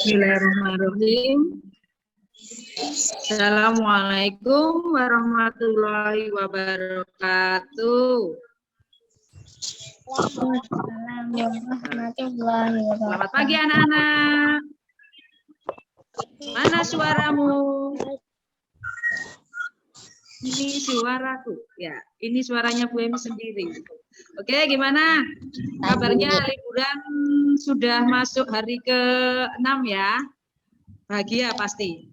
Bismillahirrahmanirrahim. Assalamualaikum warahmatullahi wabarakatuh. Selamat pagi anak-anak. Mana suaramu? Ini suaraku. Ya, ini suaranya Bu Emi sendiri. Oke, gimana? Kabarnya liburan sudah masuk hari ke-6 ya? Bahagia pasti.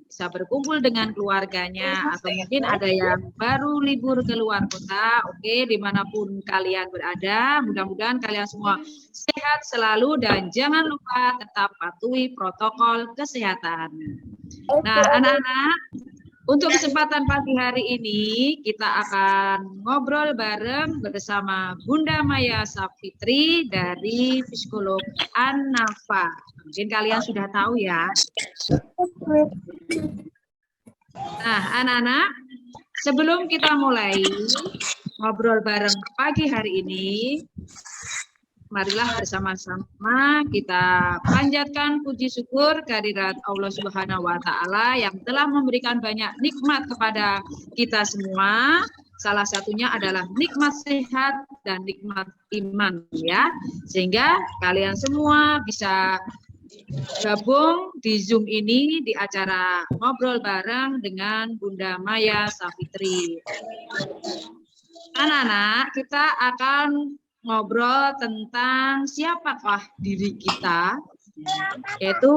Bisa berkumpul dengan keluarganya, atau mungkin ada yang baru libur ke luar kota. Oke, dimanapun kalian berada, mudah-mudahan kalian semua sehat selalu dan jangan lupa tetap patuhi protokol kesehatan. Nah, anak-anak, untuk kesempatan pagi hari ini kita akan ngobrol bareng bersama Bunda Maya Safitri dari Psikolog An-Nafa. Mungkin kalian sudah tahu ya. Nah, anak-anak, sebelum kita mulai ngobrol bareng pagi hari ini, marilah bersama-sama kita panjatkan puji syukur kehadirat Allah Subhanahu wa Ta'ala yang telah memberikan banyak nikmat kepada kita semua. Salah satunya adalah nikmat sehat dan nikmat iman ya. Sehingga kalian semua bisa gabung di Zoom ini di acara ngobrol bareng dengan Bunda Maya Safitri. Anak-anak, kita akan ngobrol tentang siapakah diri kita, yaitu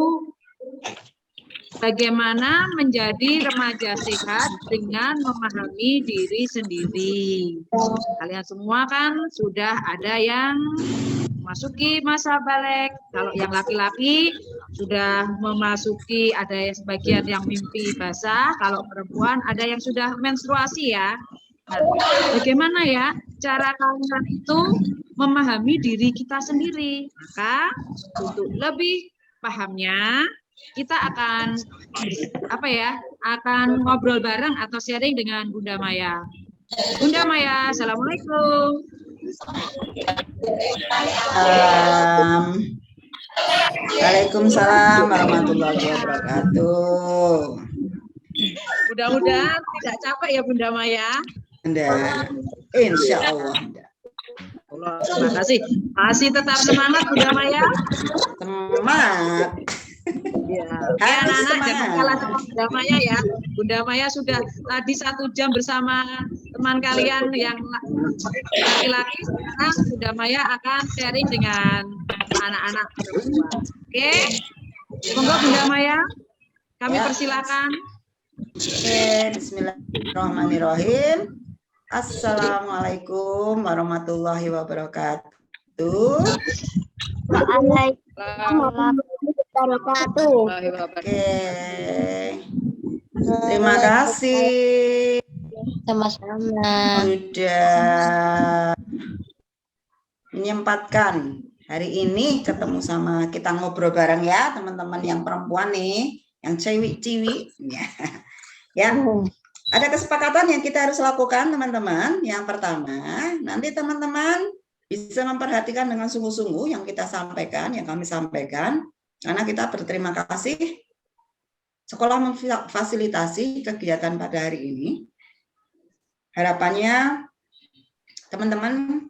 bagaimana menjadi remaja sehat dengan memahami diri sendiri. Kalian semua kan sudah ada yang memasuki masa balik, kalau yang laki-laki sudah memasuki, ada yang sebagian yang mimpi basah, kalau perempuan ada yang sudah menstruasi ya. Nah, bagaimana ya cara kalian itu memahami diri kita sendiri? Maka untuk lebih pahamnya kita akan akan ngobrol bareng atau sharing dengan Bunda Maya. Bunda Maya, assalamualaikum. Waalaikumsalam warahmatullahi wabarakatuh. Mudah-mudahan tidak capek ya Bunda Maya. Enggak, insya Allah enggak. Terima kasih. Masih tetap semangat Bunda Maya? Semangat. Ya, anak-anak jangan kalah sama Bunda Maya ya. Bunda Maya sudah tadi 1 jam bersama teman kalian yang laki-laki. Sekarang Bunda Maya akan sharing dengan anak-anak perempuan. Oke? Monggo Bunda Maya, kami persilakan. Oke, bismillahirrahmanirrahim. Assalamualaikum warahmatullahi wabarakatuh. Waalaikumsalam. Oke, terima kasih. Sama-sama. Sudah menyempatkan hari ini ketemu sama kita ngobrol bareng ya teman-teman yang perempuan nih, yang ciwi-ciwi ya. Ada kesepakatan yang kita harus lakukan teman-teman. Yang pertama, nanti teman-teman bisa memperhatikan dengan sungguh-sungguh yang kita sampaikan, yang kami sampaikan, karena kita berterima kasih sekolah memfasilitasi kegiatan pada hari ini. Harapannya teman-teman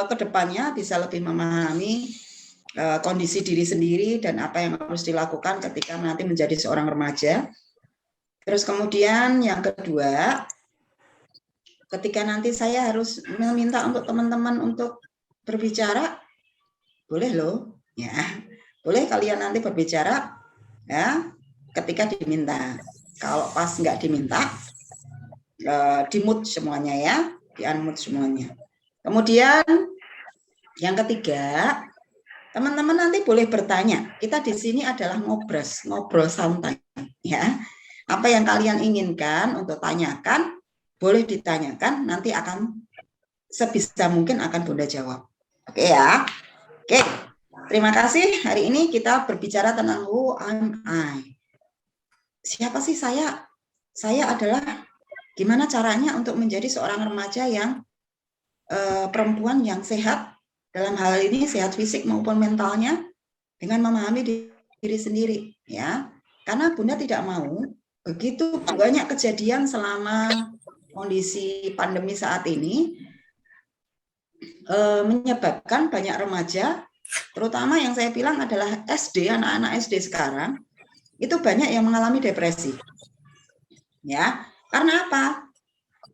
kedepannya bisa lebih memahami kondisi diri sendiri dan apa yang harus dilakukan ketika nanti menjadi seorang remaja. Terus kemudian yang kedua, ketika nanti saya harus meminta untuk teman-teman untuk berbicara, boleh loh, ya, boleh kalian nanti berbicara, ya, ketika diminta. Kalau pas nggak diminta, di-mute semuanya ya, di-unmute semuanya. Kemudian yang ketiga, teman-teman nanti boleh bertanya. Kita di sini adalah ngobrol santai, ya. Apa yang kalian inginkan untuk tanyakan, boleh ditanyakan, nanti akan sebisa mungkin akan Bunda jawab. Oke ya. Oke, terima kasih. Hari ini kita berbicara tentang who am I. Siapa sih saya? Saya adalah gimana caranya untuk menjadi seorang remaja yang perempuan yang sehat, dalam hal ini sehat fisik maupun mentalnya, dengan memahami diri sendiri, ya. Karena Bunda tidak mau begitu banyak kejadian selama kondisi pandemi saat ini menyebabkan banyak remaja, terutama yang saya bilang adalah SD, anak-anak SD sekarang itu banyak yang mengalami depresi, ya. Karena apa?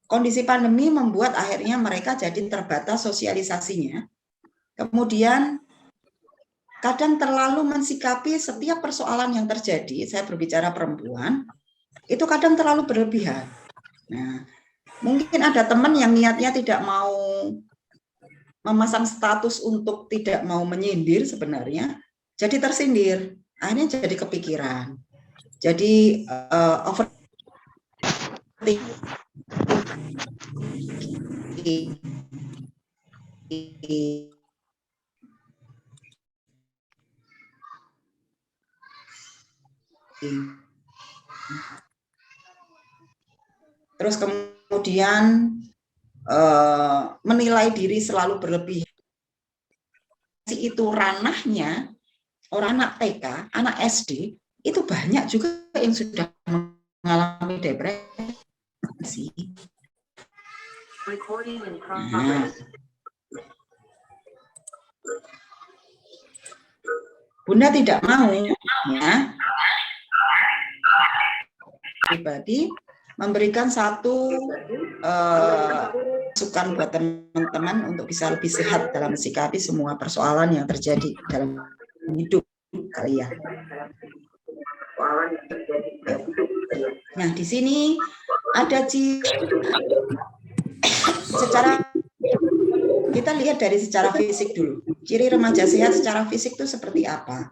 Kondisi pandemi membuat akhirnya mereka jadi terbatas sosialisasinya. Kemudian kadang terlalu mensikapi setiap persoalan yang terjadi, saya berbicara perempuan, itu kadang terlalu berlebihan. Nah, mungkin ada teman yang niatnya tidak mau memasang status untuk tidak mau menyindir sebenarnya, jadi tersindir, akhirnya jadi kepikiran. Jadi overthinking. Terus kemudian menilai diri selalu berlebihan. Itu ranahnya orang anak TK, anak SD, itu banyak juga yang sudah mengalami depresi. Nah, Bunda tidak mau, ya, pribadi memberikan satu masukan buat teman-teman untuk bisa lebih sehat dalam mensikapi semua persoalan yang terjadi dalam hidup kalian. Nah, di sini ada secara kita lihat dari secara fisik dulu. Ciri remaja sehat secara fisik itu seperti apa?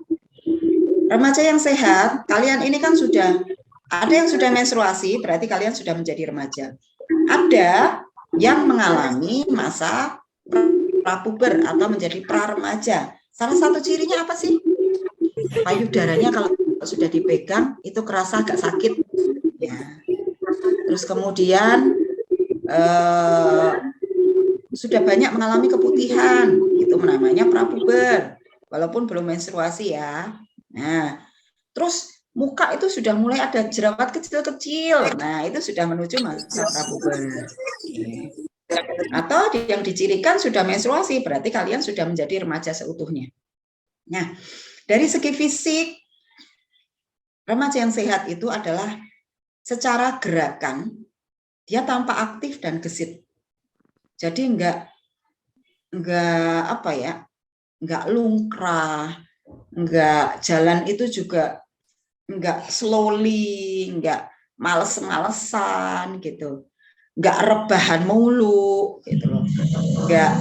Remaja yang sehat, kalian ini kan sudah ada yang sudah menstruasi, berarti kalian sudah menjadi remaja. Ada yang mengalami masa prapuber atau menjadi pra-remaja. Salah satu cirinya apa sih? Payudaranya kalau sudah dipegang itu kerasa agak sakit. Ya. Terus kemudian sudah banyak mengalami keputihan, itu namanya prapuber, walaupun belum menstruasi ya. Nah, terus muka itu sudah mulai ada jerawat kecil-kecil, nah itu sudah menuju masa prapuber. Atau yang dicirikan sudah menstruasi, berarti kalian sudah menjadi remaja seutuhnya. Nah, dari segi fisik, remaja yang sehat itu adalah secara gerakan, dia tampak aktif dan gesit. Jadi enggak apa ya, enggak lungkrah, enggak jalan itu juga enggak slowly, enggak males-malesan gitu, enggak rebahan mulu gitu loh, enggak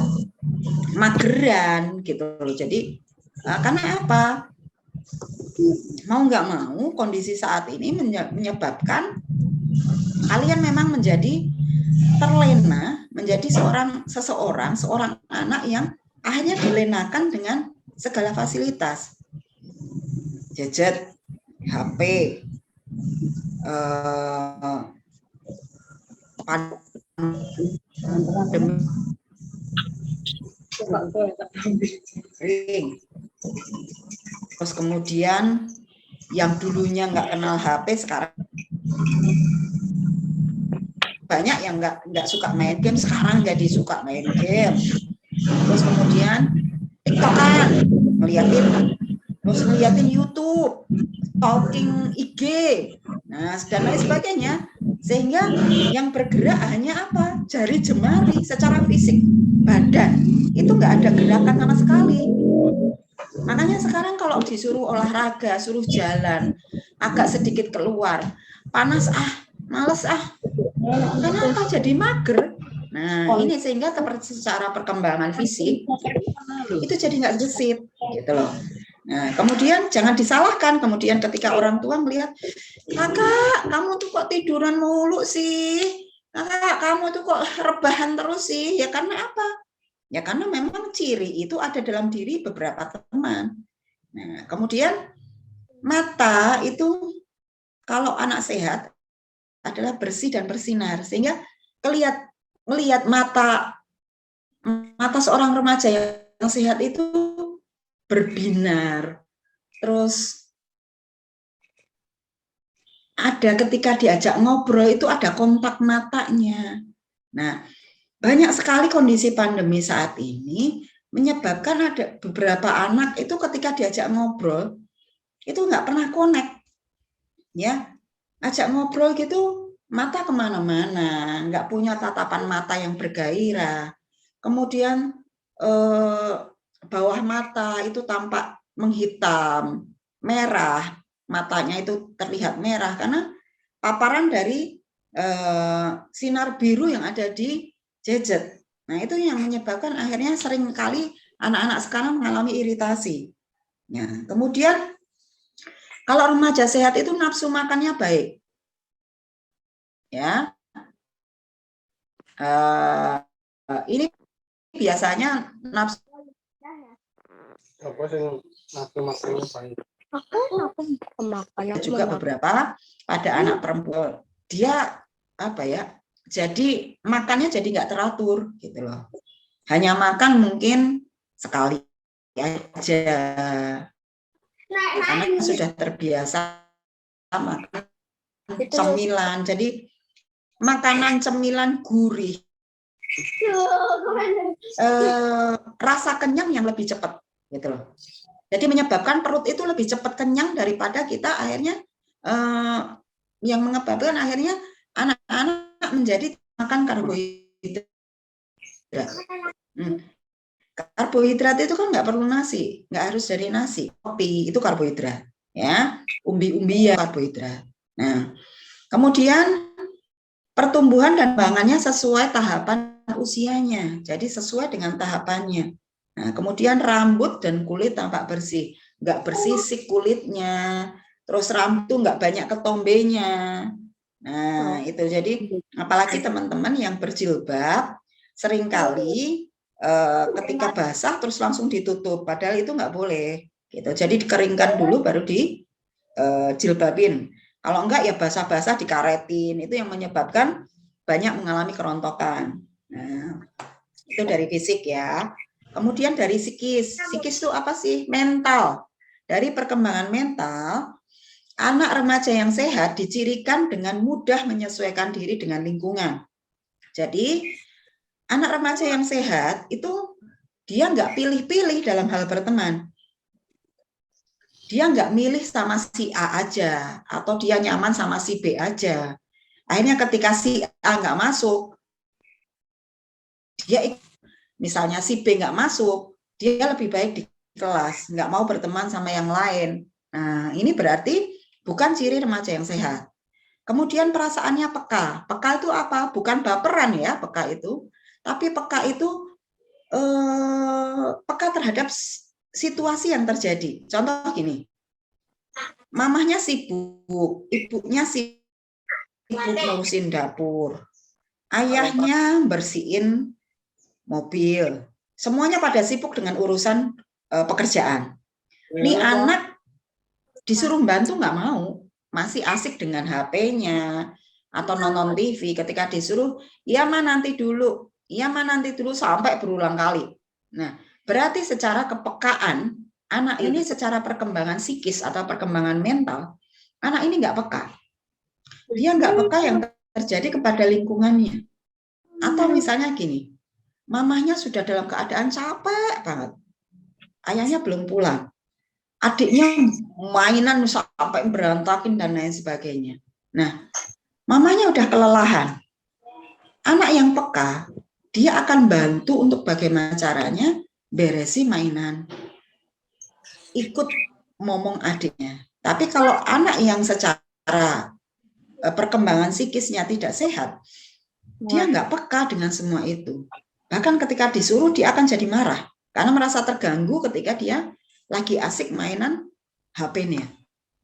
mageran gitu loh. Jadi karena apa? Mau nggak mau kondisi saat ini menyebabkan kalian memang menjadi terlena, menjadi seorang anak yang akhirnya dilenakan dengan segala fasilitas, gadget, HP, terus kemudian yang dulunya nggak kenal HP sekarang banyak yang nggak suka main game, sekarang jadi suka main game. Terus kemudian TikTokan, ngeliatin YouTube, stalking IG, nah dan lain sebagainya, sehingga yang bergerak hanya apa? Jari jemari secara fisik, badan itu nggak ada gerakan sama sekali. Makanya sekarang kalau disuruh olahraga, suruh jalan, agak sedikit keluar, panas males kenapa jadi mager? Nah ini sehingga secara perkembangan fisik itu jadi nggak gesit gitu loh. Nah kemudian jangan disalahkan kemudian ketika orang tua melihat, kakak kamu tuh kok tiduran mulu sih, kakak kamu tuh kok rebahan terus sih, ya karena apa? Ya karena memang ciri itu ada dalam diri beberapa teman. Nah kemudian mata itu kalau anak sehat adalah bersih dan bersinar, sehingga melihat mata seorang remaja yang sehat itu berbinar, terus ada ketika diajak ngobrol itu ada kontak matanya. Nah, banyak sekali kondisi pandemi saat ini menyebabkan ada beberapa anak itu ketika diajak ngobrol itu nggak pernah connect, ya. Ajak ngobrol gitu mata kemana-mana, nggak punya tatapan mata yang bergairah. Kemudian bawah mata itu tampak menghitam, merah, matanya itu terlihat merah karena paparan dari sinar biru yang ada di gadget. Nah, itu yang menyebabkan akhirnya sering kali anak-anak sekarang mengalami iritasi. Nah, kemudian kalau remaja sehat itu nafsu makannya baik. Ya. Ini biasanya nafsu juga beberapa pada anak perempuan dia apa ya, jadi makannya jadi nggak teratur gitu loh, hanya makan mungkin sekali aja karena sudah terbiasa makan cemilan, jadi makanan cemilan gurih, rasa kenyang yang lebih cepat gitu loh. Jadi menyebabkan perut itu lebih cepat kenyang daripada kita akhirnya yang menyebabkan akhirnya anak-anak menjadi makan karbohidrat. Karbohidrat itu kan nggak perlu nasi, nggak harus dari nasi. Kopi itu karbohidrat, ya. Umbi-umbi ya karbohidrat. Nah, kemudian pertumbuhan dan perkembangannya sesuai tahapan usianya, jadi sesuai dengan tahapannya. Nah, kemudian rambut dan kulit tampak bersih, nggak bersisik kulitnya, terus rambut nggak banyak ketombenya. Nah, itu jadi apalagi teman-teman yang berjilbab, seringkali ketika basah terus langsung ditutup, padahal itu nggak boleh. Gitu. Jadi dikeringkan dulu baru dijilbabin. Kalau enggak ya basah-basah dikaretin, itu yang menyebabkan banyak mengalami kerontokan. Nah, itu dari fisik ya. Kemudian dari psikis. Psikis itu apa sih? Mental. Dari perkembangan mental, anak remaja yang sehat dicirikan dengan mudah menyesuaikan diri dengan lingkungan. Jadi, anak remaja yang sehat itu dia nggak pilih-pilih dalam hal berteman. Dia nggak milih sama si A aja, atau dia nyaman sama si B aja. Akhirnya ketika si A nggak masuk, dia misalnya si B nggak masuk, dia lebih baik di kelas, nggak mau berteman sama yang lain. Nah, ini berarti bukan ciri remaja yang sehat. Kemudian perasaannya peka. Peka itu apa? Bukan baperan ya, peka itu. Tapi peka itu peka terhadap situasi yang terjadi. Contoh gini, mamahnya sibuk, ibunya sibuk ngurusin dapur, ayahnya bersihin mobil, semuanya pada sibuk dengan urusan pekerjaan. Ini anak disuruh bantu nggak mau, masih asik dengan HP-nya atau nonton TV. Ketika disuruh, iya mah nanti dulu, iya mah nanti dulu, sampai berulang kali. Nah, berarti secara kepekaan, anak ini secara perkembangan psikis atau perkembangan mental, anak ini nggak peka. Dia nggak peka yang terjadi kepada lingkungannya. Atau misalnya gini, mamahnya sudah dalam keadaan capek banget, ayahnya belum pulang, adiknya mainan sampai berantakin dan lain sebagainya. Nah, mamanya udah kelelahan. Anak yang peka, dia akan bantu untuk bagaimana caranya beresi mainan, ikut ngomong adiknya. Tapi kalau anak yang secara perkembangan psikisnya tidak sehat, dia nggak peka dengan semua itu. Bahkan ketika disuruh, dia akan jadi marah karena merasa terganggu ketika dia lagi asik mainan HP-nya.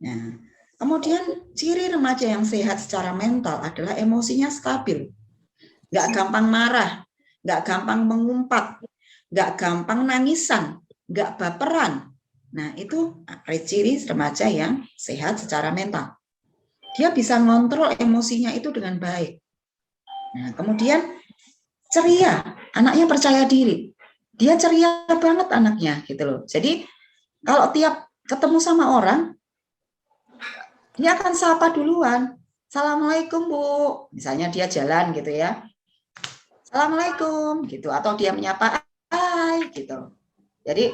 Nah, kemudian ciri remaja yang sehat secara mental adalah emosinya stabil, nggak gampang marah, nggak gampang mengumpat, nggak gampang nangisan, nggak baperan. Nah, itu ciri remaja yang sehat secara mental. Dia bisa ngontrol emosinya itu dengan baik. Nah, kemudian ceria, anaknya percaya diri. Dia ceria banget anaknya gitu loh. Jadi kalau tiap ketemu sama orang, dia akan sapa duluan. Assalamualaikum Bu. Misalnya dia jalan gitu ya. Assalamualaikum gitu. Atau dia menyapa hai gitu. Jadi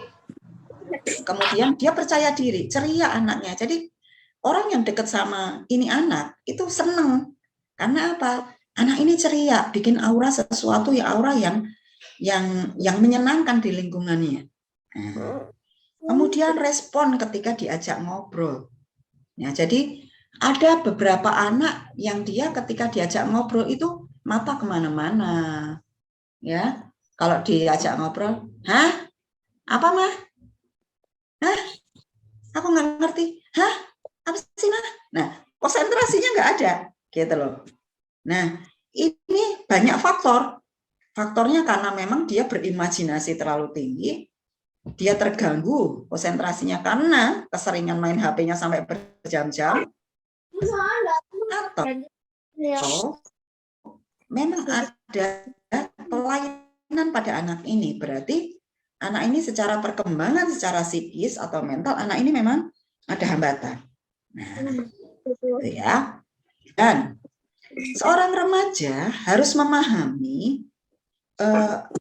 kemudian dia percaya diri, ceria anaknya. Jadi orang yang dekat sama ini anak itu seneng. Karena apa? Anak ini ceria, bikin aura sesuatu aura yang menyenangkan di lingkungannya. Nah, kemudian respon ketika diajak ngobrol. Ya, jadi ada beberapa anak yang dia ketika diajak ngobrol itu mata kemana-mana. Ya, kalau diajak ngobrol, hah? Apa mah? Hah? Aku nggak ngerti. Hah? Apa sih mah? Nah, konsentrasinya nggak ada, gitu loh. Nah, ini banyak faktor. Faktornya karena memang dia berimajinasi terlalu tinggi, dia terganggu konsentrasinya karena keseringan main HP-nya sampai berjam-jam, atau memang ada kelainan pada anak ini. Berarti anak ini secara perkembangan, secara psikis atau mental, anak ini memang ada hambatan. Nah, itu ya. Dan seorang remaja harus memahami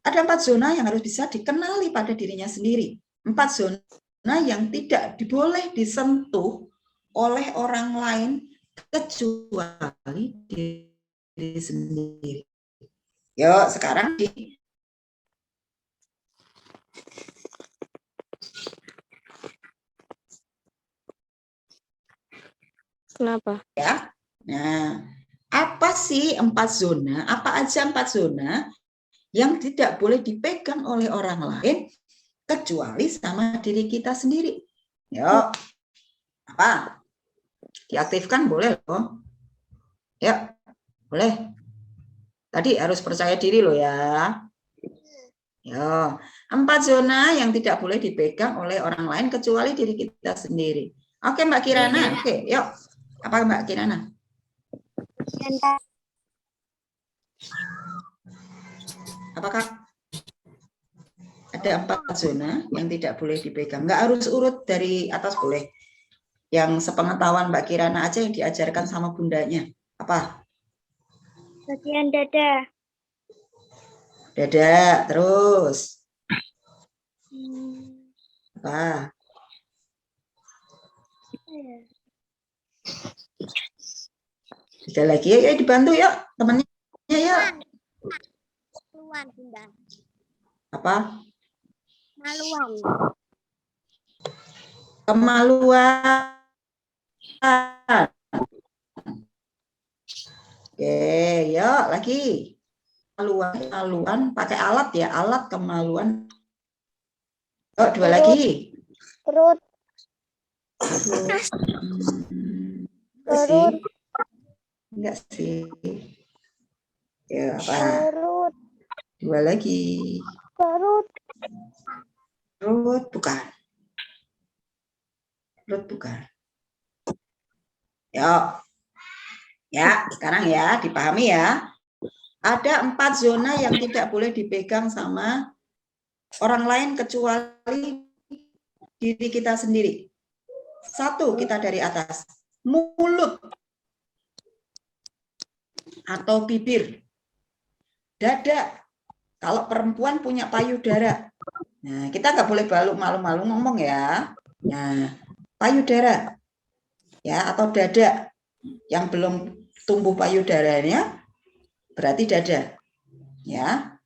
ada 4 zona yang harus bisa dikenali pada dirinya sendiri. 4 zona yang tidak boleh disentuh oleh orang lain kecuali diri sendiri. Yuk, sekarang Kenapa? ya. Nah, apa sih 4 zona? Apa aja 4 zona yang tidak boleh dipegang oleh orang lain kecuali sama diri kita sendiri? Yuk, apa? Diaktifkan boleh loh. Ya, boleh. Tadi harus percaya diri loh ya. Ya, 4 zona yang tidak boleh dipegang oleh orang lain kecuali diri kita sendiri. Oke, Mbak Kirana. Oke, yuk. Apa Mbak Kirana? Apakah ada 4 zona yang tidak boleh dipegang? Nggak harus urut dari atas boleh. Yang sepengetahuan Mbak Kirana aja yang diajarkan sama bundanya. Apa? Bagian dada. Dada, terus. Apa? Ada lagi ya, dibantu yuk temannya ya. Maluan, Bunda. Apa? Maluan. Kemaluan. Oke, yuk lagi. Kemaluan pakai alat ya, alat kemaluan. Oh, 2 lagi. Perut. Sih. Enggak sih. Ya, apa? Perut. 2 lagi. Perut. Perut bukan. Perut bukan. Yuk. Ya, sekarang ya dipahami ya. Ada 4 zona yang tidak boleh dipegang sama orang lain kecuali diri kita sendiri. 1 kita dari atas. Mulut atau bibir. Dada. Kalau perempuan punya payudara. Nah, kita nggak boleh malu-malu ngomong ya. Nah, payudara. Ya, atau dada. Yang belum tumbuh payudaranya berarti dada. Ya.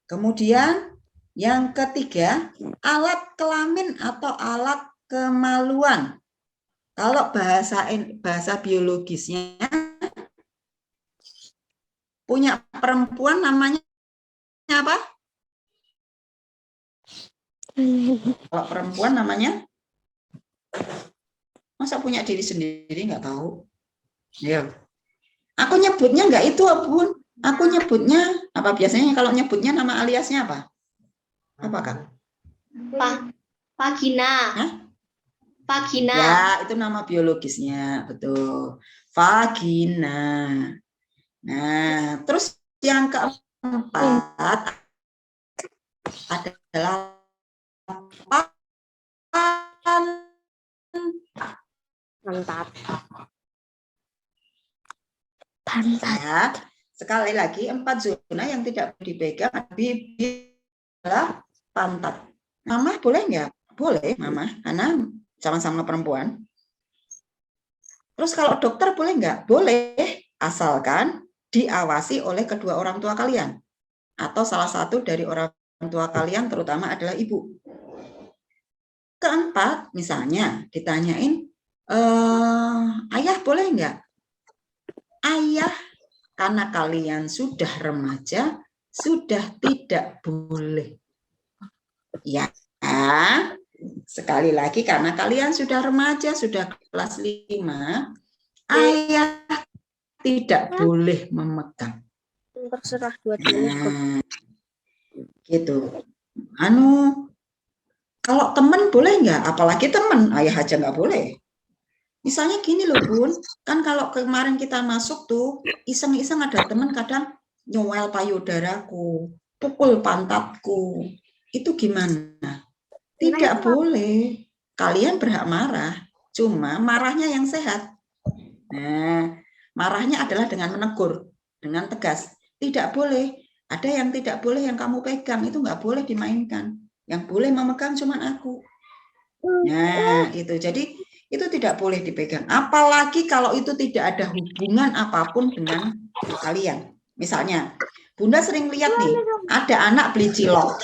Kemudian yang ketiga, alat kelamin atau alat kemaluan. Kalau bahasa biologisnya punya perempuan namanya apa? Kalau perempuan namanya, masa punya diri sendiri nggak tahu? Ya. Aku nyebutnya nggak itu, Bun. Aku nyebutnya apa biasanya kalau nyebutnya nama aliasnya apa? Apa Kak? Vagina. Hah? Vagina. Ya, itu nama biologisnya, betul. Vagina. Nah, terus yang keempat adalah Mantap. Sekali lagi, 4 zona yang tidak dipegang bibir adalah pantat. Mama boleh nggak? Boleh, Mama, karena sama-sama perempuan. Terus kalau dokter boleh nggak? Boleh, asalkan diawasi oleh kedua orang tua kalian. Atau salah satu dari orang tua kalian, terutama adalah ibu. Keempat, misalnya ditanyain, ayah boleh nggak? Ayah, karena kalian sudah remaja, sudah tidak boleh. Ya, sekali lagi karena kalian sudah remaja, sudah kelas 5, ayah tidak boleh memegang. Terserah dua Gitu. Kalau teman boleh nggak? Apalagi teman, ayah aja nggak boleh. Misalnya gini loh Bun, kan kalau kemarin kita masuk tuh, iseng-iseng ada teman kadang nyowel payudaraku, pukul pantatku. Itu gimana? Tidak boleh. Kalian berhak marah, cuma marahnya yang sehat. Nah, marahnya adalah dengan menegur, dengan tegas. Tidak boleh. Ada yang tidak boleh yang kamu pegang, itu nggak boleh dimainkan. Yang boleh memegang cuma aku. Nah, itu. Jadi, itu tidak boleh dipegang. Apalagi kalau itu tidak ada hubungan apapun dengan kalian. Misalnya, Bunda sering lihat nih, ada anak beli cilok.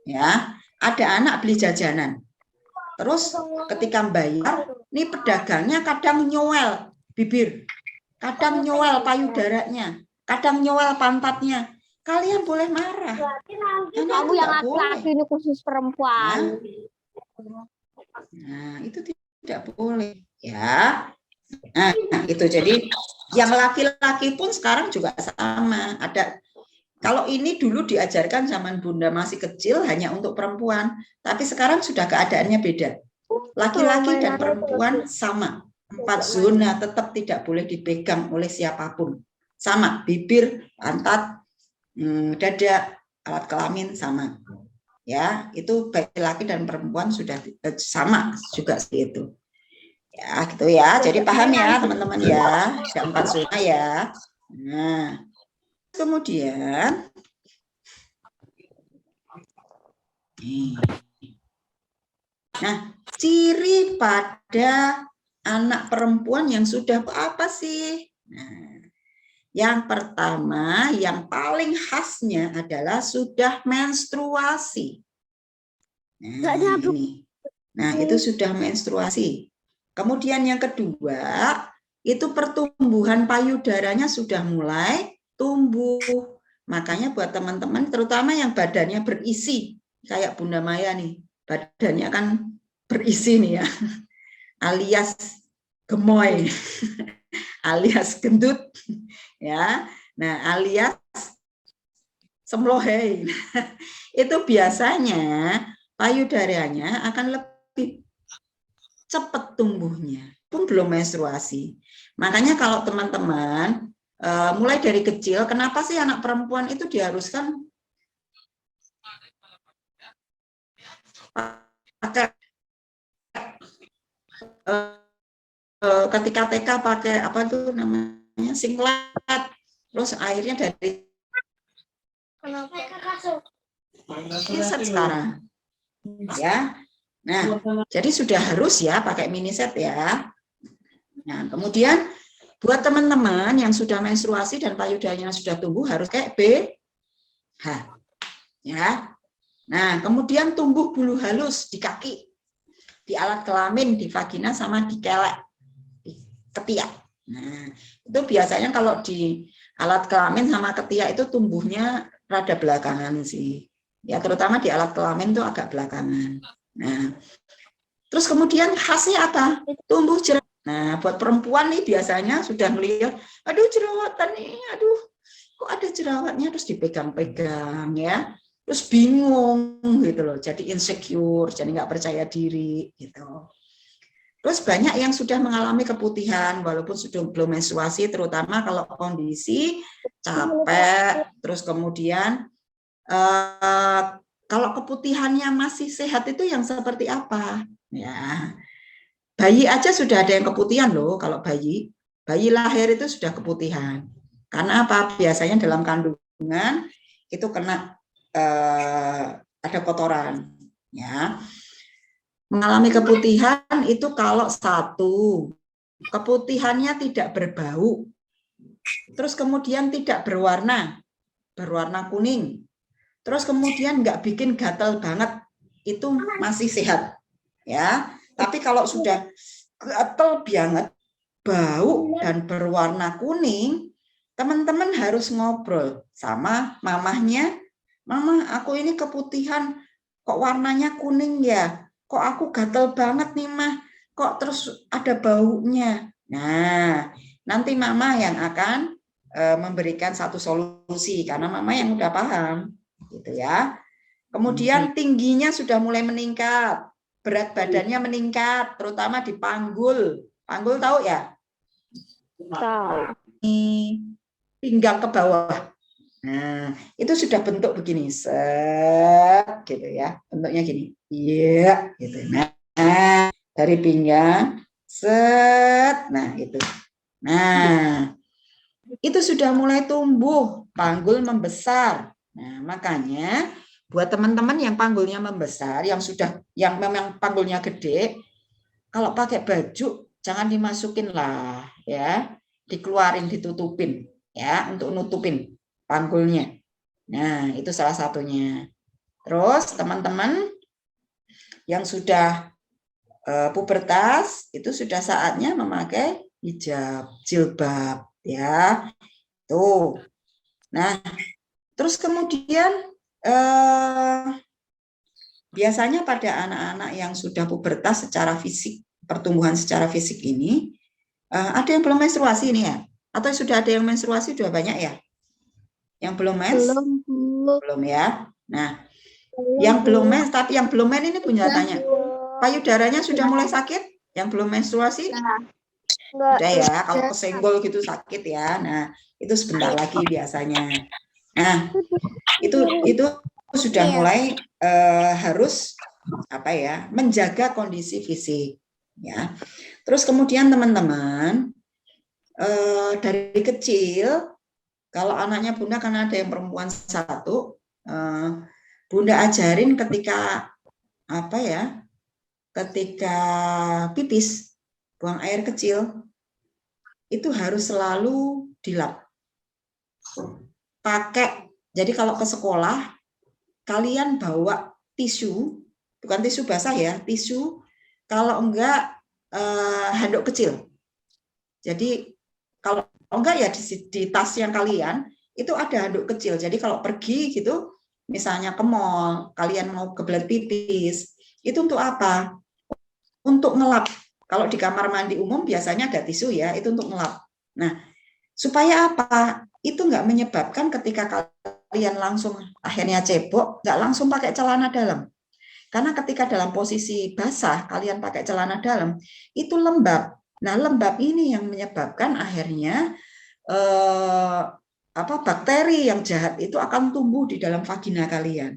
Ya, ada anak beli jajanan. Terus ketika bayar, ini pedagangnya kadang nyowel bibir, kadang nyowel payudaranya, kadang nyowel pantatnya. Kalian boleh marah. Kamu yang laki-laki ini khusus perempuan. Nah, itu tidak boleh. Ya. Nah, itu jadi yang laki-laki pun sekarang juga sama. Ada. Kalau ini dulu diajarkan zaman Bunda masih kecil hanya untuk perempuan, tapi sekarang sudah keadaannya beda. Laki-laki dan perempuan sama. 4 zona tetap tidak boleh dipegang oleh siapapun. Sama, bibir, pantat, dada, alat kelamin sama. Ya, itu baik laki dan perempuan sudah sama juga seperti itu. Ya, gitu ya. Jadi paham ya, teman-teman ya. Ada 4 zona ya. Nah, kemudian ciri pada anak perempuan yang sudah apa sih? Nah, yang pertama, yang paling khasnya adalah sudah menstruasi. Nah, ini. Nah, itu sudah menstruasi. Kemudian yang kedua, itu pertumbuhan payudaranya sudah mulai tumbuh. Makanya buat teman-teman, terutama yang badannya berisi, kayak Bunda Maya nih, badannya kan berisi nih ya, alias gemoy, alias gendut, ya. Nah, alias semlohei. Itu biasanya payudaranya akan lebih cepat tumbuhnya, pun belum menstruasi. Makanya kalau teman-teman mulai dari kecil, kenapa sih anak perempuan itu diharuskan pakai ketika TK pakai apa tuh namanya singlet, terus airnya dari miniset sekarang, ya. Nah, jadi sudah harus ya pakai miniset ya. Nah, kemudian buat teman-teman yang sudah menstruasi dan payudaranya sudah tumbuh harus kayak BH, ya. Nah, kemudian tumbuh bulu halus di kaki, di alat kelamin, di vagina sama di kelek, di ketiak. Nah, itu biasanya kalau di alat kelamin sama ketiak itu tumbuhnya rada belakangan sih. Ya, terutama di alat kelamin itu agak belakangan. Nah, terus kemudian khasnya apa? Tumbuh jerawat. Nah, buat perempuan nih biasanya sudah melihat, aduh jerawatan nih, aduh kok ada jerawatnya, terus dipegang-pegang ya. Terus bingung gitu loh, jadi insecure, jadi nggak percaya diri gitu. Terus banyak yang sudah mengalami keputihan walaupun sudah belum menstruasi, terutama kalau kondisi capek, terus kemudian kalau keputihannya masih sehat itu yang seperti apa? Ya, bayi aja sudah ada yang keputihan loh. Kalau bayi lahir itu sudah keputihan. Karena apa? Biasanya dalam kandungan itu kena ada kotoran, ya. Mengalami keputihan itu kalau satu, keputihannya tidak berbau, terus kemudian tidak berwarna kuning, terus kemudian nggak bikin gatal banget, itu masih sehat, ya. Tapi kalau sudah gatal banget, bau dan berwarna kuning, teman-teman harus ngobrol sama mamahnya. Mama, aku ini keputihan, kok warnanya kuning ya? Kok aku gatal banget nih, Mah? Kok terus ada baunya? Nah, nanti mama yang akan memberikan satu solusi, karena mama yang udah paham, gitu ya. Kemudian tingginya sudah mulai meningkat, berat badannya meningkat, terutama di panggul. Panggul tahu ya? Tahu. Pinggang ke bawah. Nah, itu sudah bentuk begini, set, gitu ya. Bentuknya gini, iya, gitu. Nah, dari pinggang, set, nah itu. Nah, itu sudah mulai tumbuh, panggul membesar. Nah, makanya buat teman-teman yang panggulnya membesar, yang memang panggulnya gede, kalau pakai baju jangan dimasukin lah, ya, dikeluarin, ditutupin, ya, untuk nutupin panggulnya. Nah, itu salah satunya. Terus teman-teman yang sudah pubertas, itu sudah saatnya memakai hijab, jilbab, ya. Tuh. Nah, terus kemudian biasanya pada anak-anak yang sudah pubertas secara fisik, pertumbuhan secara fisik ini, ada yang belum menstruasi ini ya? Atau sudah ada yang menstruasi sudah banyak ya? Yang belum mens? Belum ya. Nah, yang belum mens, tapi yang belum mens ini punya tanya. Payudaranya sudah mulai sakit? Yang belum menstruasi? Sudah ya, kalau kesenggol gitu sakit ya. Nah, itu sebentar lagi biasanya. Nah, itu sudah mulai harus apa ya, menjaga kondisi fisik, ya. Terus kemudian teman-teman dari kecil, kalau anaknya Bunda, karena ada yang perempuan satu, Bunda ajarin ketika apa ya, ketika pipis, buang air kecil, itu harus selalu dilap. Pakai, jadi kalau ke sekolah, kalian bawa tisu, bukan tisu basah ya, tisu, kalau enggak handuk kecil. Jadi kalau enggak ya di tas yang kalian itu ada handuk kecil. Jadi kalau pergi gitu, misalnya ke mall, kalian mau kebelet pipis, itu untuk apa? Untuk ngelap. Kalau di kamar mandi umum biasanya ada tisu ya, itu untuk ngelap. Nah, supaya apa? Itu enggak menyebabkan ketika kalian langsung akhirnya cebok, enggak langsung pakai celana dalam. Karena ketika dalam posisi basah, kalian pakai celana dalam, itu lembab. Nah, lembab ini yang menyebabkan akhirnya bakteri yang jahat itu akan tumbuh di dalam vagina kalian.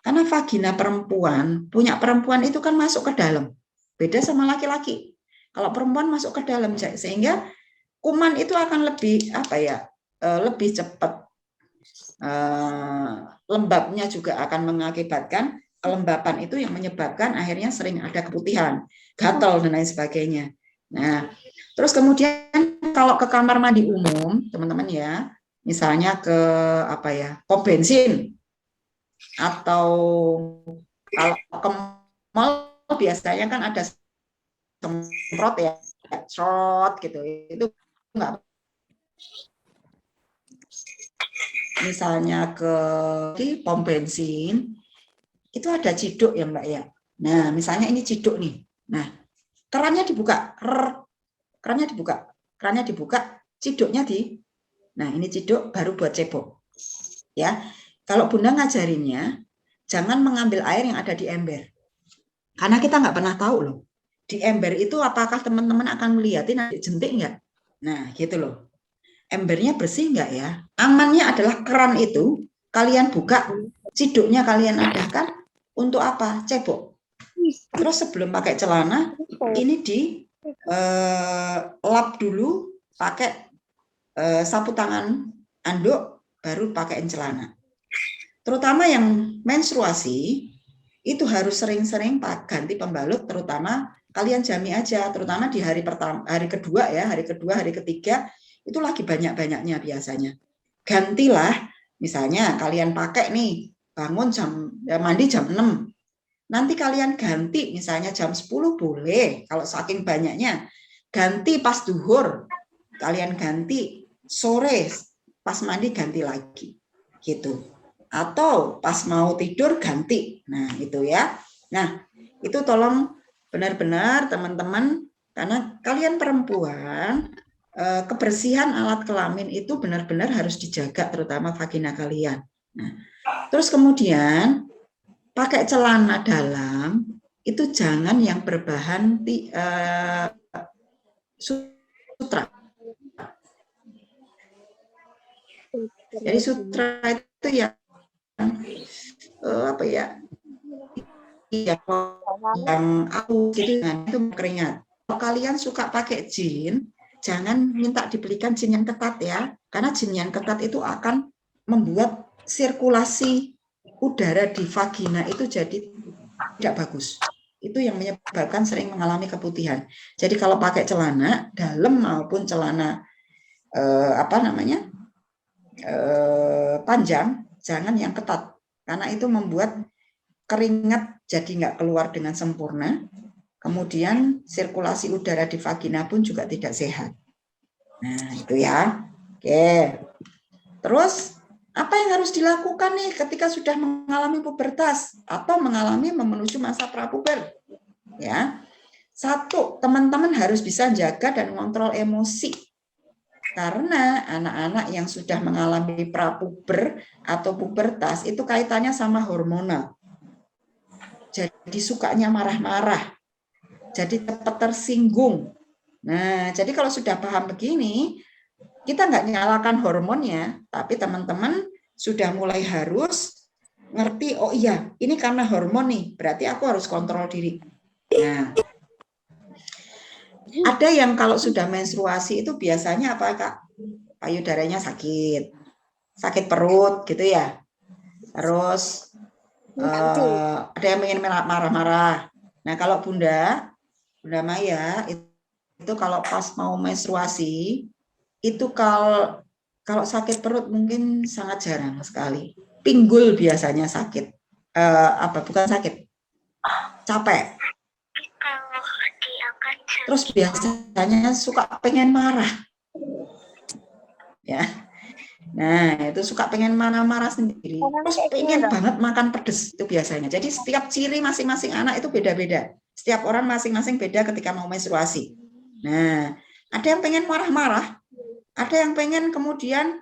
Karena vagina perempuan, punya perempuan itu kan masuk ke dalam. Beda sama laki-laki. Kalau perempuan masuk ke dalam, sehingga kuman itu akan lebih lebih cepat. Lembabnya juga akan mengakibatkan kelembapan itu yang menyebabkan akhirnya sering ada keputihan, gatal dan lain sebagainya. Nah, terus kemudian kalau ke kamar mandi umum, teman-teman ya, misalnya ke pom bensin, atau kalau ke mall biasanya kan ada semprot ya, shot gitu, itu enggak. Misalnya ke pom bensin, itu ada ciduk ya Mbak ya. Nah, misalnya ini ciduk nih. Nah, kerannya dibuka, kerannya dibuka, ciduknya nah ini ciduk baru buat cebok. Ya, kalau Bunda ngajarinnya, jangan mengambil air yang ada di ember. Karena kita nggak pernah tahu loh, di ember itu apakah teman-teman akan melihatin ada jentik nggak? Nah, gitu loh. Embernya bersih nggak ya? Amannya adalah keran itu, kalian buka, ciduknya kalian adakan untuk apa? Cebok. Terus sebelum pakai celana, ini di lap dulu pakai sapu tangan, anduk, baru pakaiin celana. Terutama yang menstruasi itu harus sering-sering ganti pembalut, terutama kalian jami aja, terutama di hari pertama, hari kedua ya, hari kedua, hari ketiga itu lagi banyak-banyaknya biasanya. Gantilah, misalnya kalian pakai nih, bangun mandi jam 6. Nanti kalian ganti misalnya jam 10 boleh, kalau saking banyaknya. Ganti pas duhur, kalian ganti sore, pas mandi ganti lagi. Gitu. Atau pas mau tidur ganti. Nah, itu ya. Nah, itu tolong benar-benar teman-teman, karena kalian perempuan, kebersihan alat kelamin itu benar-benar harus dijaga, terutama vagina kalian. Nah, terus kemudian pakai celana dalam itu jangan yang berbahan sutra. Jadi sutra itu yang apa ya? Yang aku gitu kan, itu keringat. Kalau kalian suka pakai jin, jangan minta dibelikan jin yang ketat ya, karena jin yang ketat itu akan membuat sirkulasi udara di vagina itu jadi tidak bagus. Itu yang menyebabkan sering mengalami keputihan. Jadi kalau pakai celana dalam maupun celana panjang, jangan yang ketat, karena itu membuat keringat jadi nggak keluar dengan sempurna. Kemudian sirkulasi udara di vagina pun juga tidak sehat. Nah, itu ya. Oke. Terus apa yang harus dilakukan nih ketika sudah mengalami pubertas atau mengalami menuju masa prapuber? Ya. Satu, teman-teman harus bisa jaga dan mengontrol emosi. Karena anak-anak yang sudah mengalami prapuber atau pubertas itu kaitannya sama hormonal. Jadi sukanya marah-marah, jadi cepat tersinggung. Nah, jadi kalau sudah paham begini, kita nggak nyalakan hormonnya, tapi teman-teman sudah mulai harus ngerti, oh iya, ini karena hormon nih, berarti aku harus kontrol diri. Nah, ada yang kalau sudah menstruasi itu biasanya apa, Kak? Payudaranya sakit, sakit perut gitu ya. Terus ada yang ingin marah-marah. Nah, kalau Bunda Maya itu kalau pas mau menstruasi itu kalau sakit perut mungkin sangat jarang sekali. Pinggul biasanya sakit. Bukan sakit. Capek. Terus biasanya suka pengen marah. Ya. Nah, itu suka pengen marah-marah sendiri. Terus pengen banget makan pedes itu biasanya. Jadi setiap ciri masing-masing anak itu beda-beda. Setiap orang masing-masing beda ketika mau menstruasi. Nah, ada yang pengen marah-marah, ada yang pengen kemudian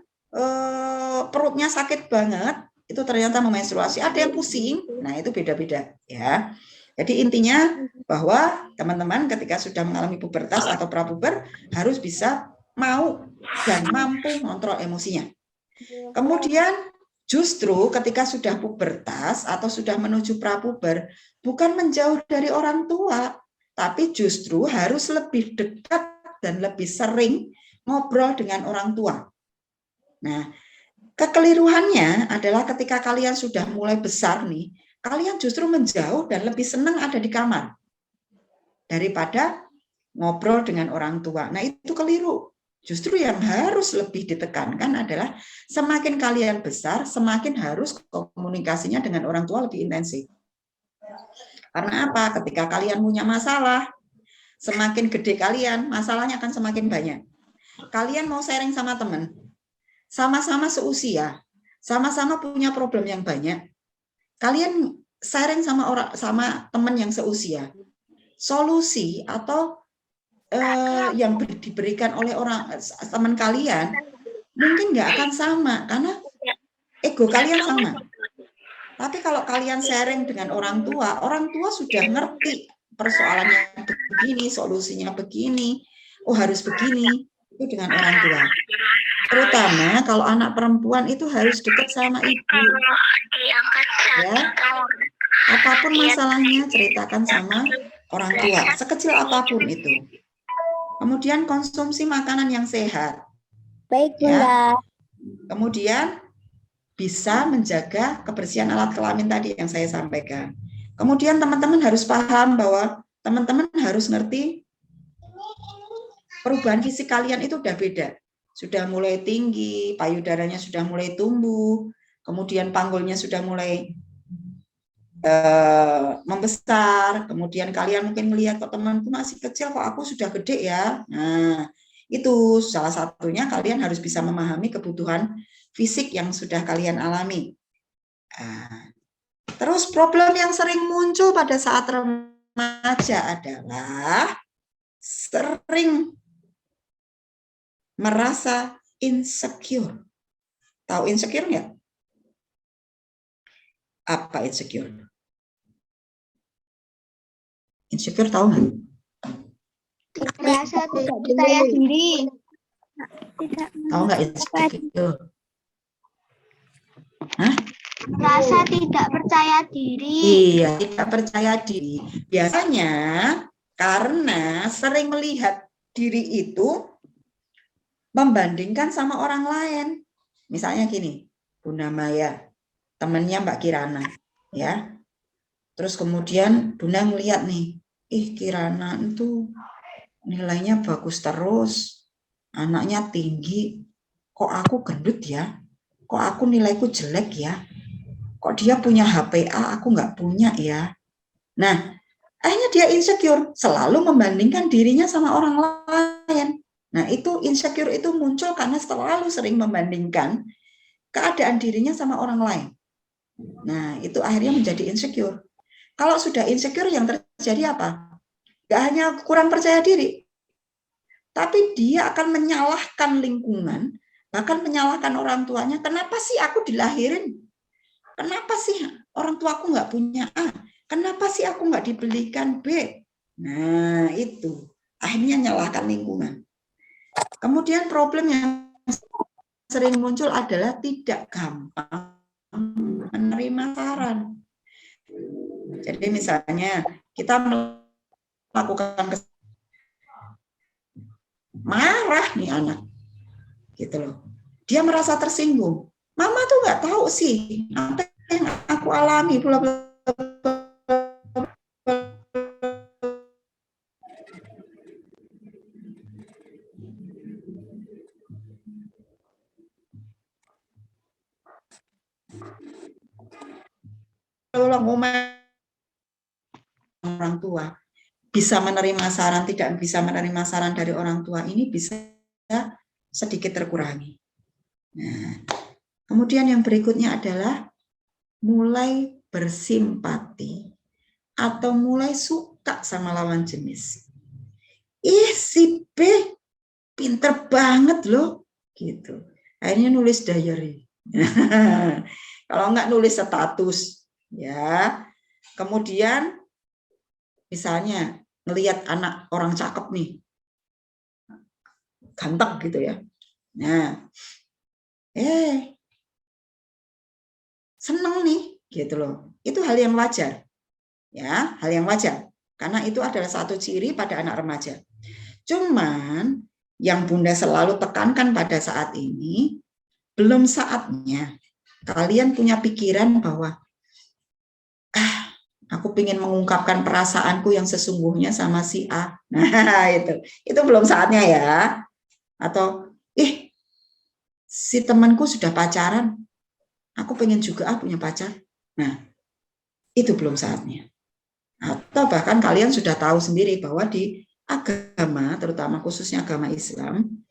perutnya sakit banget, itu ternyata mau menstruasi. Ada yang pusing, nah itu beda-beda ya. Jadi intinya bahwa teman-teman ketika sudah mengalami pubertas atau prapuber harus bisa mau dan mampu mengontrol emosinya. Kemudian justru ketika sudah pubertas atau sudah menuju prapuber, bukan menjauh dari orang tua, tapi justru harus lebih dekat dan lebih sering ngobrol dengan orang tua. Nah, kekeliruannya adalah ketika kalian sudah mulai besar nih, kalian justru menjauh dan lebih senang ada di kamar daripada ngobrol dengan orang tua. Nah, itu keliru. Justru yang harus lebih ditekankan adalah semakin kalian besar, semakin harus komunikasinya dengan orang tua lebih intensif. Karena apa? Ketika kalian punya masalah, semakin gede kalian, masalahnya akan semakin banyak. Kalian mau sharing sama teman, sama-sama seusia, sama-sama punya problem yang banyak. Kalian sharing sama teman yang seusia. Solusi atau yang diberikan oleh teman kalian mungkin nggak akan sama karena ego kalian sama. Tapi kalau kalian sharing dengan orang tua sudah ngerti persoalannya begini, solusinya begini, oh harus begini, itu dengan orang tua. Terutama kalau anak perempuan itu harus dekat sama ibu. Ya, apapun masalahnya ceritakan sama orang tua, sekecil apapun itu. Kemudian konsumsi makanan yang sehat. Baik, Ya. Bunda. Kemudian bisa menjaga kebersihan alat kelamin tadi yang saya sampaikan. Kemudian teman-teman harus paham bahwa teman-teman harus ngerti perubahan fisik kalian itu udah beda. Sudah mulai tinggi, payudaranya sudah mulai tumbuh, kemudian panggulnya sudah mulai membesar, kemudian kalian mungkin melihat kok temanku masih kecil, kok aku sudah gede ya. Nah, itu salah satunya kalian harus bisa memahami kebutuhan fisik yang sudah kalian alami. Nah, terus problem yang sering muncul pada saat remaja adalah sering merasa insecure. Tahu insecure nggak? Apa insecure? Insecure tahu nggak? Merasa tidak percaya diri. Tahu nggak insecure? Hah? Merasa tidak percaya diri. Iya, tidak percaya diri. Biasanya karena sering melihat diri itu membandingkan sama orang lain. Misalnya gini, Bunda Maya, temannya Mbak Kirana, ya. Terus kemudian Bunda ngeliat nih, Kirana itu nilainya bagus terus, anaknya tinggi, kok aku gendut ya? Kok aku nilaiku jelek ya? Kok dia punya HPA, aku nggak punya ya? Nah, akhirnya dia insecure, selalu membandingkan dirinya sama orang lain. Nah, itu insecure itu muncul karena selalu sering membandingkan keadaan dirinya sama orang lain. Nah, itu akhirnya menjadi insecure. Kalau sudah insecure yang terjadi apa? Gak hanya kurang percaya diri, tapi dia akan menyalahkan lingkungan, bahkan menyalahkan orang tuanya. Kenapa sih aku dilahirin? Kenapa sih orang tuaku nggak punya A? Kenapa sih aku nggak dibelikan B? Nah, itu. Akhirnya nyalahkan lingkungan. Kemudian problem yang sering muncul adalah tidak gampang menerima saran. Jadi misalnya kita melakukan marah nih anak, gitu loh. Dia merasa tersinggung. Mama tuh nggak tahu sih apa yang aku alami. Orang tua bisa menerima saran, tidak bisa menerima saran dari orang tua ini bisa sedikit terkurangi. Nah, kemudian yang berikutnya adalah mulai bersimpati atau mulai suka sama lawan jenis. Si B pinter banget loh, gitu. Akhirnya nulis diary. Kalau enggak nulis status, ya. Kemudian misalnya ngelihat anak orang cakep nih, ganteng gitu ya. Nah, seneng nih, gitu loh. Itu hal yang wajar, ya, hal yang wajar. Karena itu adalah satu ciri pada anak remaja. Cuman yang Bunda selalu tekankan pada saat ini, belum saatnya kalian punya pikiran bahwa aku ingin mengungkapkan perasaanku yang sesungguhnya sama si A. Nah, itu belum saatnya ya. Atau, si temanku sudah pacaran, aku pengen juga punya pacar. Nah, itu belum saatnya. Atau bahkan kalian sudah tahu sendiri bahwa di agama, terutama khususnya agama Islam,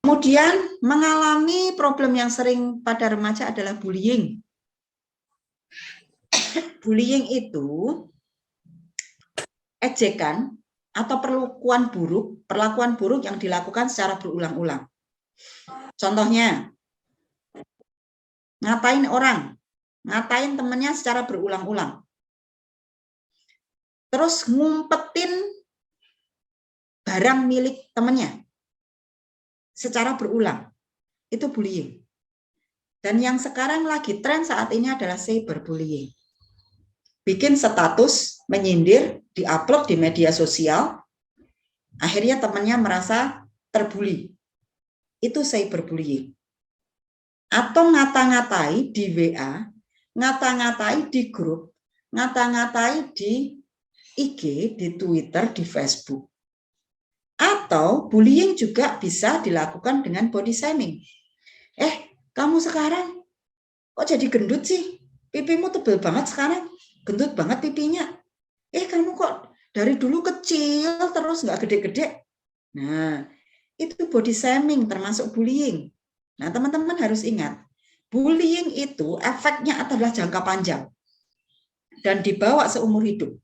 kemudian mengalami problem yang sering pada remaja adalah bullying. Bullying itu ejekan atau perlakuan buruk yang dilakukan secara berulang-ulang. Contohnya, ngatain orang, ngatain temannya secara berulang-ulang. Terus ngumpetin barang milik temannya secara berulang. Itu bullying. Dan yang sekarang lagi tren saat ini adalah cyberbullying. Bikin status, menyindir, diupload di media sosial, akhirnya temannya merasa terbully. Itu cyberbullying. Atau ngata-ngatai di WA, ngata-ngatai di grup, ngata-ngatai di IG, di Twitter, di Facebook. Atau bullying juga bisa dilakukan dengan body shaming. Kamu sekarang kok jadi gendut sih? Pipimu tebel banget sekarang, gendut banget pipinya. Kamu kok dari dulu kecil terus nggak gede-gede. Nah, itu body shaming termasuk bullying. Nah, teman-teman harus ingat, bullying itu efeknya adalah jangka panjang dan dibawa seumur hidup.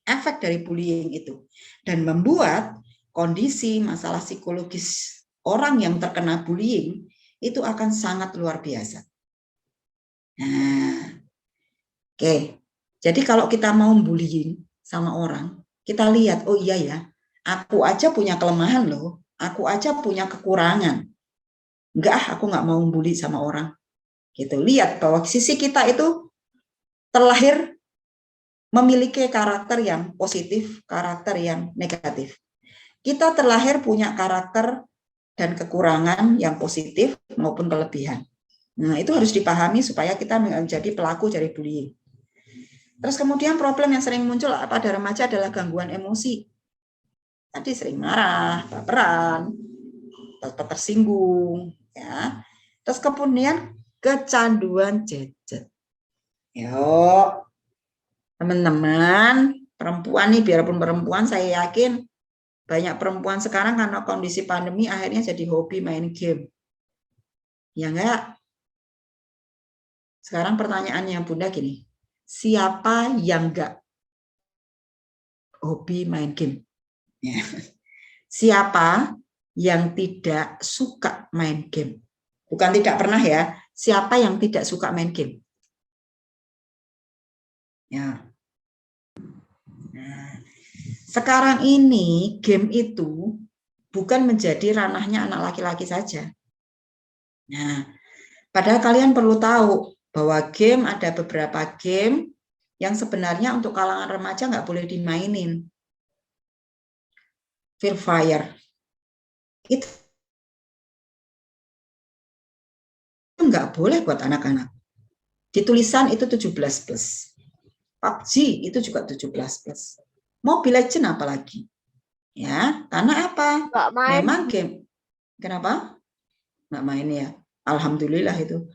Efek dari bullying itu dan membuat kondisi masalah psikologis orang yang terkena bullying itu akan sangat luar biasa. Nah, oke. Jadi kalau kita mau bullying sama orang, kita lihat, oh iya ya, aku aja punya kelemahan loh, aku aja punya kekurangan. Enggak, aku nggak mau bully sama orang. Gitu. Lihat bahwa sisi kita itu terlahir memiliki karakter yang positif, karakter yang negatif. Kita terlahir punya karakter dan kekurangan yang positif maupun kelebihan. Nah, itu harus dipahami supaya kita menjadi pelaku dari bullying. Terus kemudian problem yang sering muncul pada remaja adalah gangguan emosi. Tadi sering marah, baperan, tersinggung, ya. Terus kemudian kecanduan gadget. Yuk, teman-teman, perempuan nih, biarpun perempuan, saya yakin banyak perempuan sekarang karena kondisi pandemi akhirnya jadi hobi main game. Ya enggak? Sekarang pertanyaannya Bunda gini, siapa yang enggak hobi main game? Ya. Siapa yang tidak suka main game? Bukan tidak pernah ya, siapa yang tidak suka main game? Ya. Nah, sekarang ini game itu bukan menjadi ranahnya anak laki-laki saja. Nah, padahal kalian perlu tahu bahwa game ada beberapa game yang sebenarnya untuk kalangan remaja nggak boleh dimainin. Free Fire. Itu nggak boleh buat anak-anak. Di tulisan itu 17+. PUBG itu juga 17+. Mobile Legends apalagi. Ya, karena apa? Nggak main. Memang game. Kenapa? Nggak main ya. Alhamdulillah itu.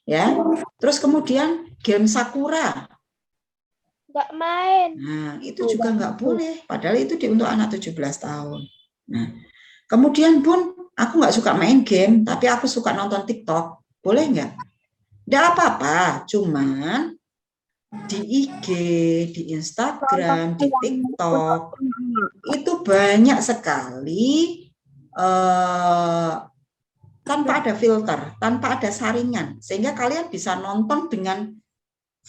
Ya. Terus kemudian game Sakura. Nggak main. Nah, itu juga nggak boleh. Padahal itu untuk anak 17 tahun. Nah, kemudian Bun, aku nggak suka main game, tapi aku suka nonton TikTok. Boleh nggak? Nggak apa-apa. Cuman di IG, di Instagram, di TikTok, itu banyak sekali tanpa ada filter, tanpa ada saringan. Sehingga kalian bisa nonton dengan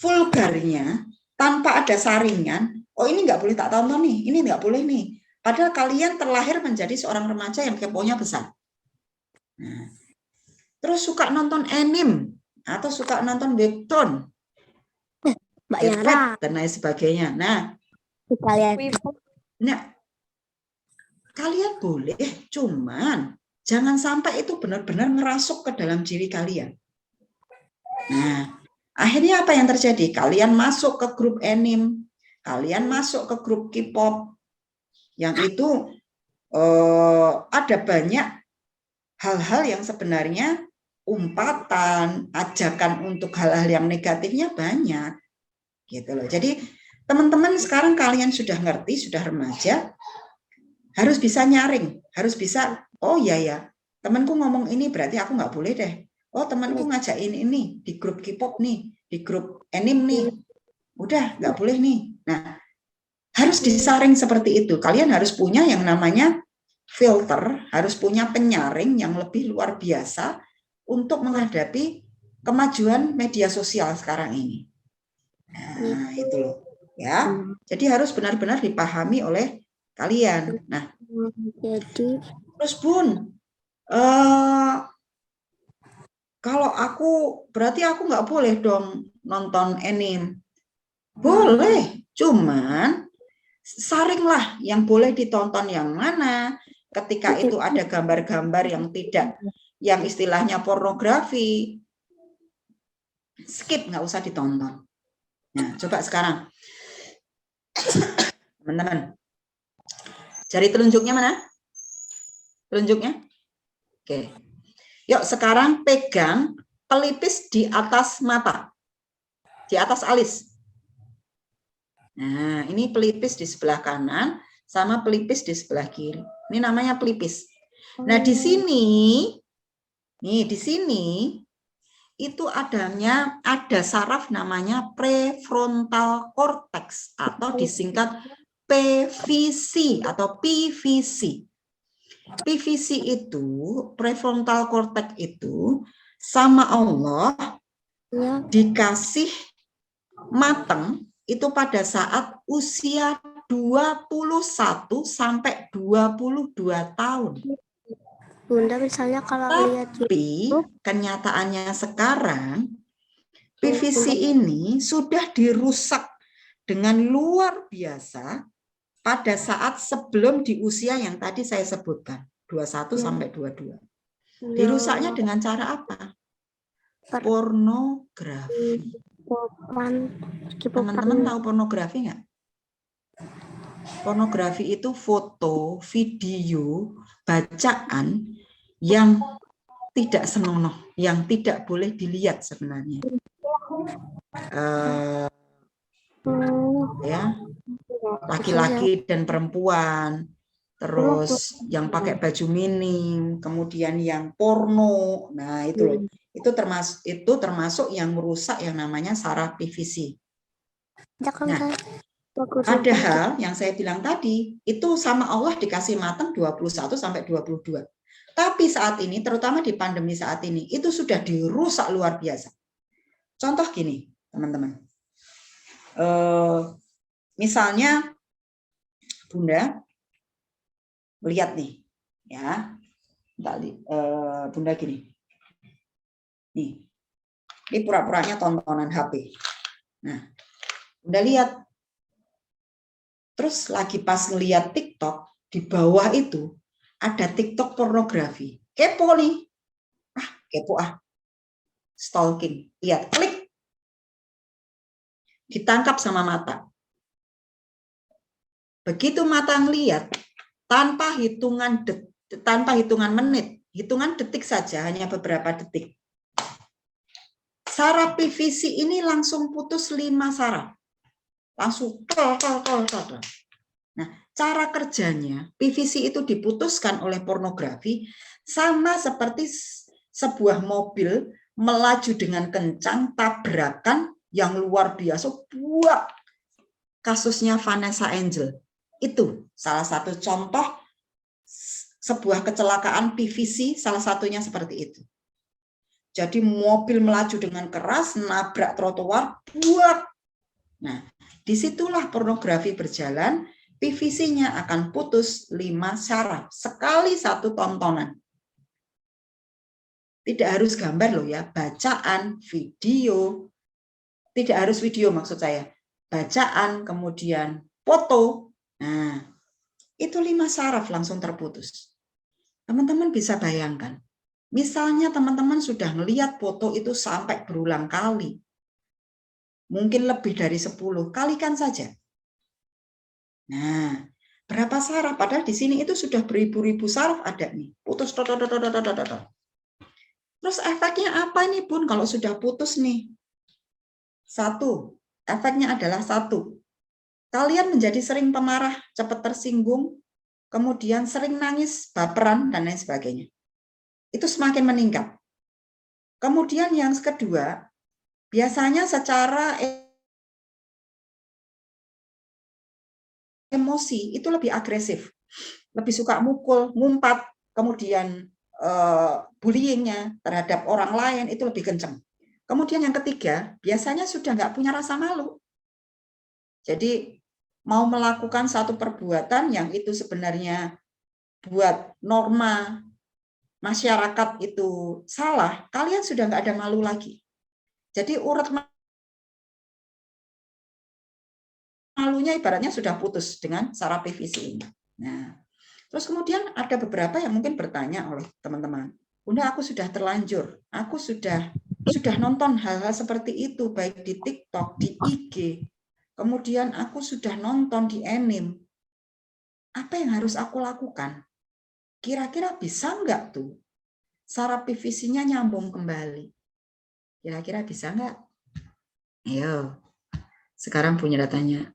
vulgarnya, tanpa ada saringan. Oh, ini nggak boleh tak tonton nih, ini nggak boleh nih. Padahal kalian terlahir menjadi seorang remaja yang keponya besar. Nah, terus suka nonton anime, atau suka nonton webtoon, Mbak Yara. dan lain sebagainya. Nah, kalian boleh, cuman jangan sampai itu benar-benar ngerasuk ke dalam diri kalian. Nah, akhirnya apa yang terjadi? Kalian masuk ke grup anime, kalian masuk ke grup K-pop, yang itu ada banyak hal-hal yang sebenarnya umpatan, ajakan untuk hal-hal yang negatifnya banyak. Gitu loh. Jadi teman-teman sekarang kalian sudah ngerti, sudah remaja, harus bisa nyaring, harus bisa, oh iya ya, temanku ngomong ini berarti aku nggak boleh deh. Oh, temanku ngajakin ini di grup K-pop nih, di grup anime nih, udah nggak boleh nih. Nah, harus disaring seperti itu. Kalian harus punya yang namanya filter, harus punya penyaring yang lebih luar biasa untuk menghadapi kemajuan media sosial sekarang ini. Nah, itu loh, ya. Jadi harus benar-benar dipahami oleh kalian. Nah, terus Bun, Kalau aku, berarti aku nggak boleh dong nonton anime. Boleh, cuman saringlah yang boleh ditonton yang mana. Ketika itu ada gambar-gambar yang tidak, yang istilahnya pornografi, skip, nggak usah ditonton. Nah, coba sekarang, teman-teman. Jari telunjuknya mana? Telunjuknya? Oke. Yuk sekarang pegang pelipis di atas mata, di atas alis. Nah, ini pelipis di sebelah kanan sama pelipis di sebelah kiri. Ini namanya pelipis. Nah, di sini, nih di sini itu ada saraf namanya prefrontal cortex atau disingkat PVC atau PVC. PVC itu, prefrontal cortex itu sama Allah dikasih mateng itu pada saat usia 21 sampai 22 tahun. Bunda misalnya kalau lihat Tapi kenyataannya sekarang PVC ini sudah dirusak dengan luar biasa pada saat sebelum di usia yang tadi saya sebutkan, 21 sampai 22. Dirusaknya dengan cara apa? Pornografi. Teman-teman tahu pornografi nggak? Pornografi itu foto, video, bacaan yang tidak senonoh, yang tidak boleh dilihat sebenarnya. Ya, laki-laki dan perempuan, terus yang pakai baju minim, kemudian yang porno. Nah, itu loh. Itu termasuk yang merusak yang namanya saraf PVC. Nah, padahal yang saya bilang tadi, itu sama Allah dikasih matang 21 sampai 22. Tapi saat ini, terutama di pandemi saat ini, itu sudah dirusak luar biasa. Contoh gini, teman-teman. Misalnya, Bunda melihat nih, ya, Bunda gini. Nih, ini pura-puranya tontonan HP. Nah, Bunda lihat. Terus lagi pas ngeliat TikTok, di bawah itu ada TikTok pornografi. Kepo nih. Kepo stalking. Lihat, klik. Ditangkap sama mata. Begitu mata ngeliat, tanpa hitungan menit, hitungan detik saja, hanya beberapa detik. Saraf PVC ini langsung putus 5 saraf. Langsung tol. Nah, cara kerjanya PVC itu diputuskan oleh pornografi sama seperti sebuah mobil melaju dengan kencang, tabrakan yang luar biasa. Buat kasusnya Vanessa Angel. Itu salah satu contoh sebuah kecelakaan PVC, salah satunya seperti itu. Jadi mobil melaju dengan keras, nabrak trotoar, buat. Nah, disitulah pornografi berjalan, PVC-nya akan putus 5 saraf. Sekali satu tontonan. Tidak harus gambar loh ya, bacaan, video. Tidak harus video maksud saya. Bacaan, kemudian foto. Nah, itu 5 saraf langsung terputus. Teman-teman bisa bayangkan. Misalnya teman-teman sudah melihat foto itu sampai berulang kali. Mungkin lebih dari 10, kalikan saja. Nah, berapa saraf? Padahal di sini itu sudah beribu-ribu saraf ada nih. Putus. Terus efeknya apa nih Bun kalau sudah putus nih? 1, efeknya adalah 1. Kalian menjadi sering pemarah, cepat tersinggung, kemudian sering nangis, baperan, dan lain sebagainya. Itu semakin meningkat. Kemudian yang kedua, biasanya secara emosi itu lebih agresif, lebih suka mukul, ngumpat, kemudian bullyingnya terhadap orang lain itu lebih kencang. Kemudian yang ketiga, biasanya sudah nggak punya rasa malu. Jadi mau melakukan satu perbuatan yang itu sebenarnya buat norma masyarakat itu salah, kalian sudah nggak ada malu lagi. Jadi urat malunya ibaratnya sudah putus dengan saraf PVC ini. Nah, terus kemudian ada beberapa yang mungkin bertanya oleh teman-teman, Bunda, aku sudah terlanjur, aku sudah nonton hal-hal seperti itu, baik di TikTok, di IG, kemudian aku sudah nonton di anime. Apa yang harus aku lakukan? Kira-kira bisa nggak tuh saraf PVC-nya nyambung kembali? Kira-kira bisa nggak? Ayo, sekarang punya datanya.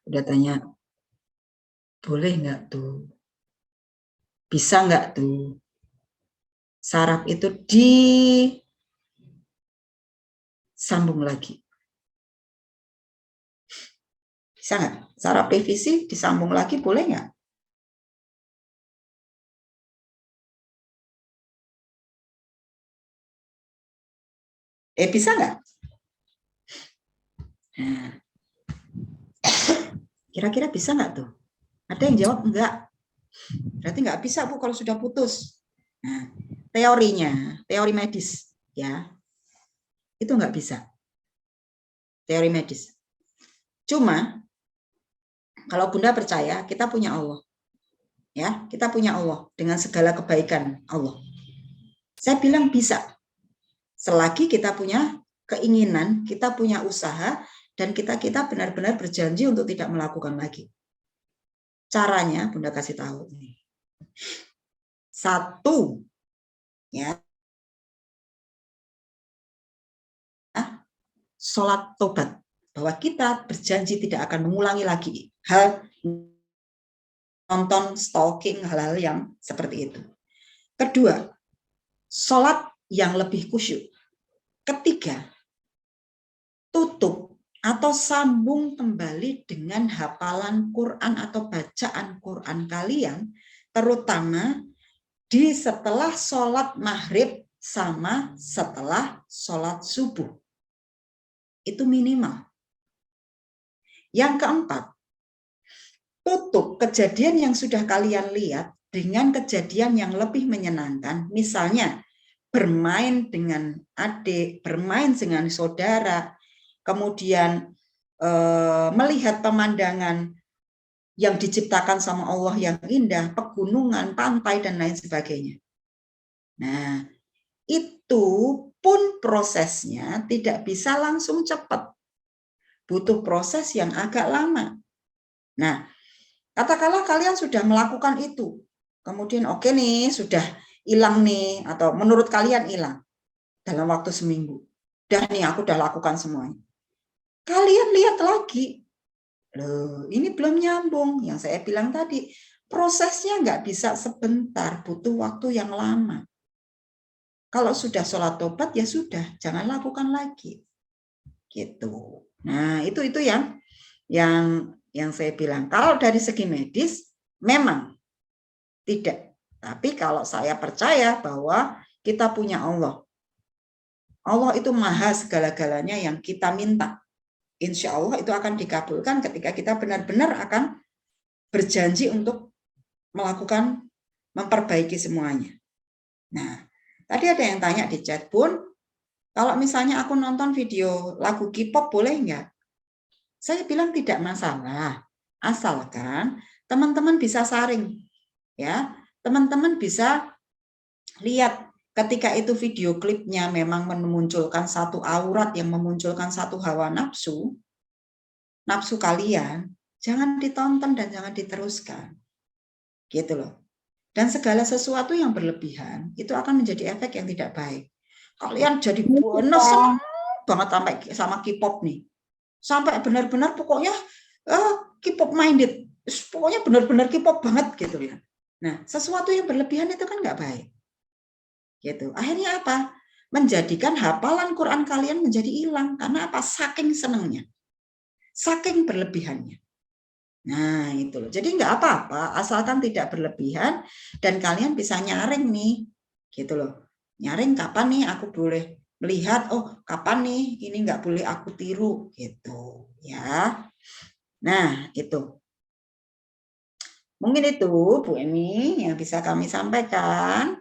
Udah tanya, boleh nggak tuh? Bisa nggak tuh? Saraf itu disambung lagi. Bisa nggak? Saraf PVC disambung lagi boleh nggak? Bisa nggak? Nah, kira-kira bisa nggak tuh? Ada yang jawab enggak. Berarti nggak bisa, Bu, kalau sudah putus. Nah, teorinya, teori medis, ya, itu nggak bisa. Teori medis. Cuma, kalau Bunda percaya, kita punya Allah. Ya, kita punya Allah dengan segala kebaikan Allah. Saya bilang bisa. Selagi kita punya keinginan, kita punya usaha, dan kita benar-benar berjanji untuk tidak melakukan lagi. Caranya Bunda kasih tahu. Satu, ya, sholat tobat, bahwa kita berjanji tidak akan mengulangi lagi hal nonton, stalking, hal-hal yang seperti itu. Kedua, sholat yang lebih khusyuk. Ketiga, tutup atau sambung kembali dengan hafalan Quran atau bacaan Quran kalian, terutama di setelah sholat maghrib sama setelah sholat subuh. Itu minimal. Yang keempat, tutup kejadian yang sudah kalian lihat dengan kejadian yang lebih menyenangkan, misalnya bermain dengan adik, bermain dengan saudara, kemudian melihat pemandangan yang diciptakan sama Allah yang indah, pegunungan, pantai, dan lain sebagainya. Nah, itu pun prosesnya tidak bisa langsung cepat. Butuh proses yang agak lama. Nah, katakanlah kalian sudah melakukan itu, kemudian oke nih, sudah hilang nih, atau menurut kalian hilang dalam waktu seminggu. Dah nih, aku udah lakukan semuanya. Kalian lihat lagi, loh, ini belum nyambung. Yang saya bilang tadi, prosesnya nggak bisa sebentar, butuh waktu yang lama. Kalau sudah sholat tobat, ya sudah, jangan lakukan lagi. Gitu. Nah, itu yang saya bilang. Kalau dari segi medis, memang tidak. Tapi kalau saya percaya bahwa kita punya Allah. Allah itu maha segala-galanya yang kita minta. Insya Allah itu akan dikabulkan ketika kita benar-benar akan berjanji untuk melakukan, memperbaiki semuanya. Nah, tadi ada yang tanya di chat, Bun, kalau misalnya aku nonton video lagu K-pop boleh nggak? Saya bilang tidak masalah, asalkan teman-teman bisa saring, ya, teman-teman bisa lihat ketika itu video klipnya memang memunculkan satu aurat yang memunculkan satu hawa nafsu kalian, jangan ditonton dan jangan diteruskan, gitu loh. Dan segala sesuatu yang berlebihan itu akan menjadi efek yang tidak baik. Kalian jadi bonus banget sampai sama K-pop nih, sampai benar-benar pokoknya K-pop minded, pokoknya benar-benar K-pop banget gitu ya. Nah, sesuatu yang berlebihan itu kan nggak baik. Gitu. Akhirnya apa? Menjadikan hafalan Quran kalian menjadi hilang. Karena apa? Saking senangnya. Saking berlebihannya. Nah, itu loh. Jadi nggak apa-apa, asalkan tidak berlebihan dan kalian bisa nyaring nih. Gitu loh. Nyaring kapan nih aku boleh melihat, oh kapan nih ini nggak boleh aku tiru. Gitu. Ya. Nah, itu. Mungkin itu Bu Emi yang bisa kami sampaikan.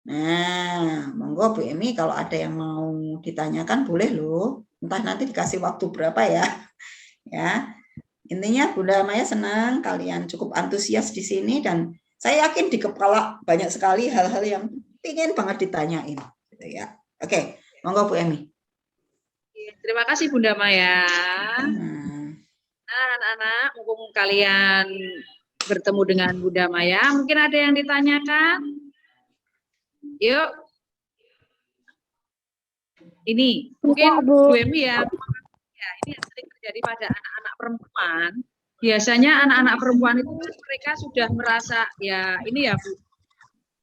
Nah, monggo Bu Emi kalau ada yang mau ditanyakan boleh loh. Entah nanti dikasih waktu berapa ya. Ya. Intinya Bunda Maya senang kalian cukup antusias di sini dan saya yakin di kepala banyak sekali hal-hal yang ingin banget ditanyain gitu ya. Oke, monggo Bu Emi. Terima kasih Bunda Maya. Nah, anak-anak, mumpung kalian bertemu dengan Bunda Maya, mungkin ada yang ditanyakan? Yuk. Ini mungkin Bu Emi ya, ini yang sering terjadi pada anak-anak perempuan. Biasanya anak-anak perempuan itu mereka sudah merasa ya ini ya Bu,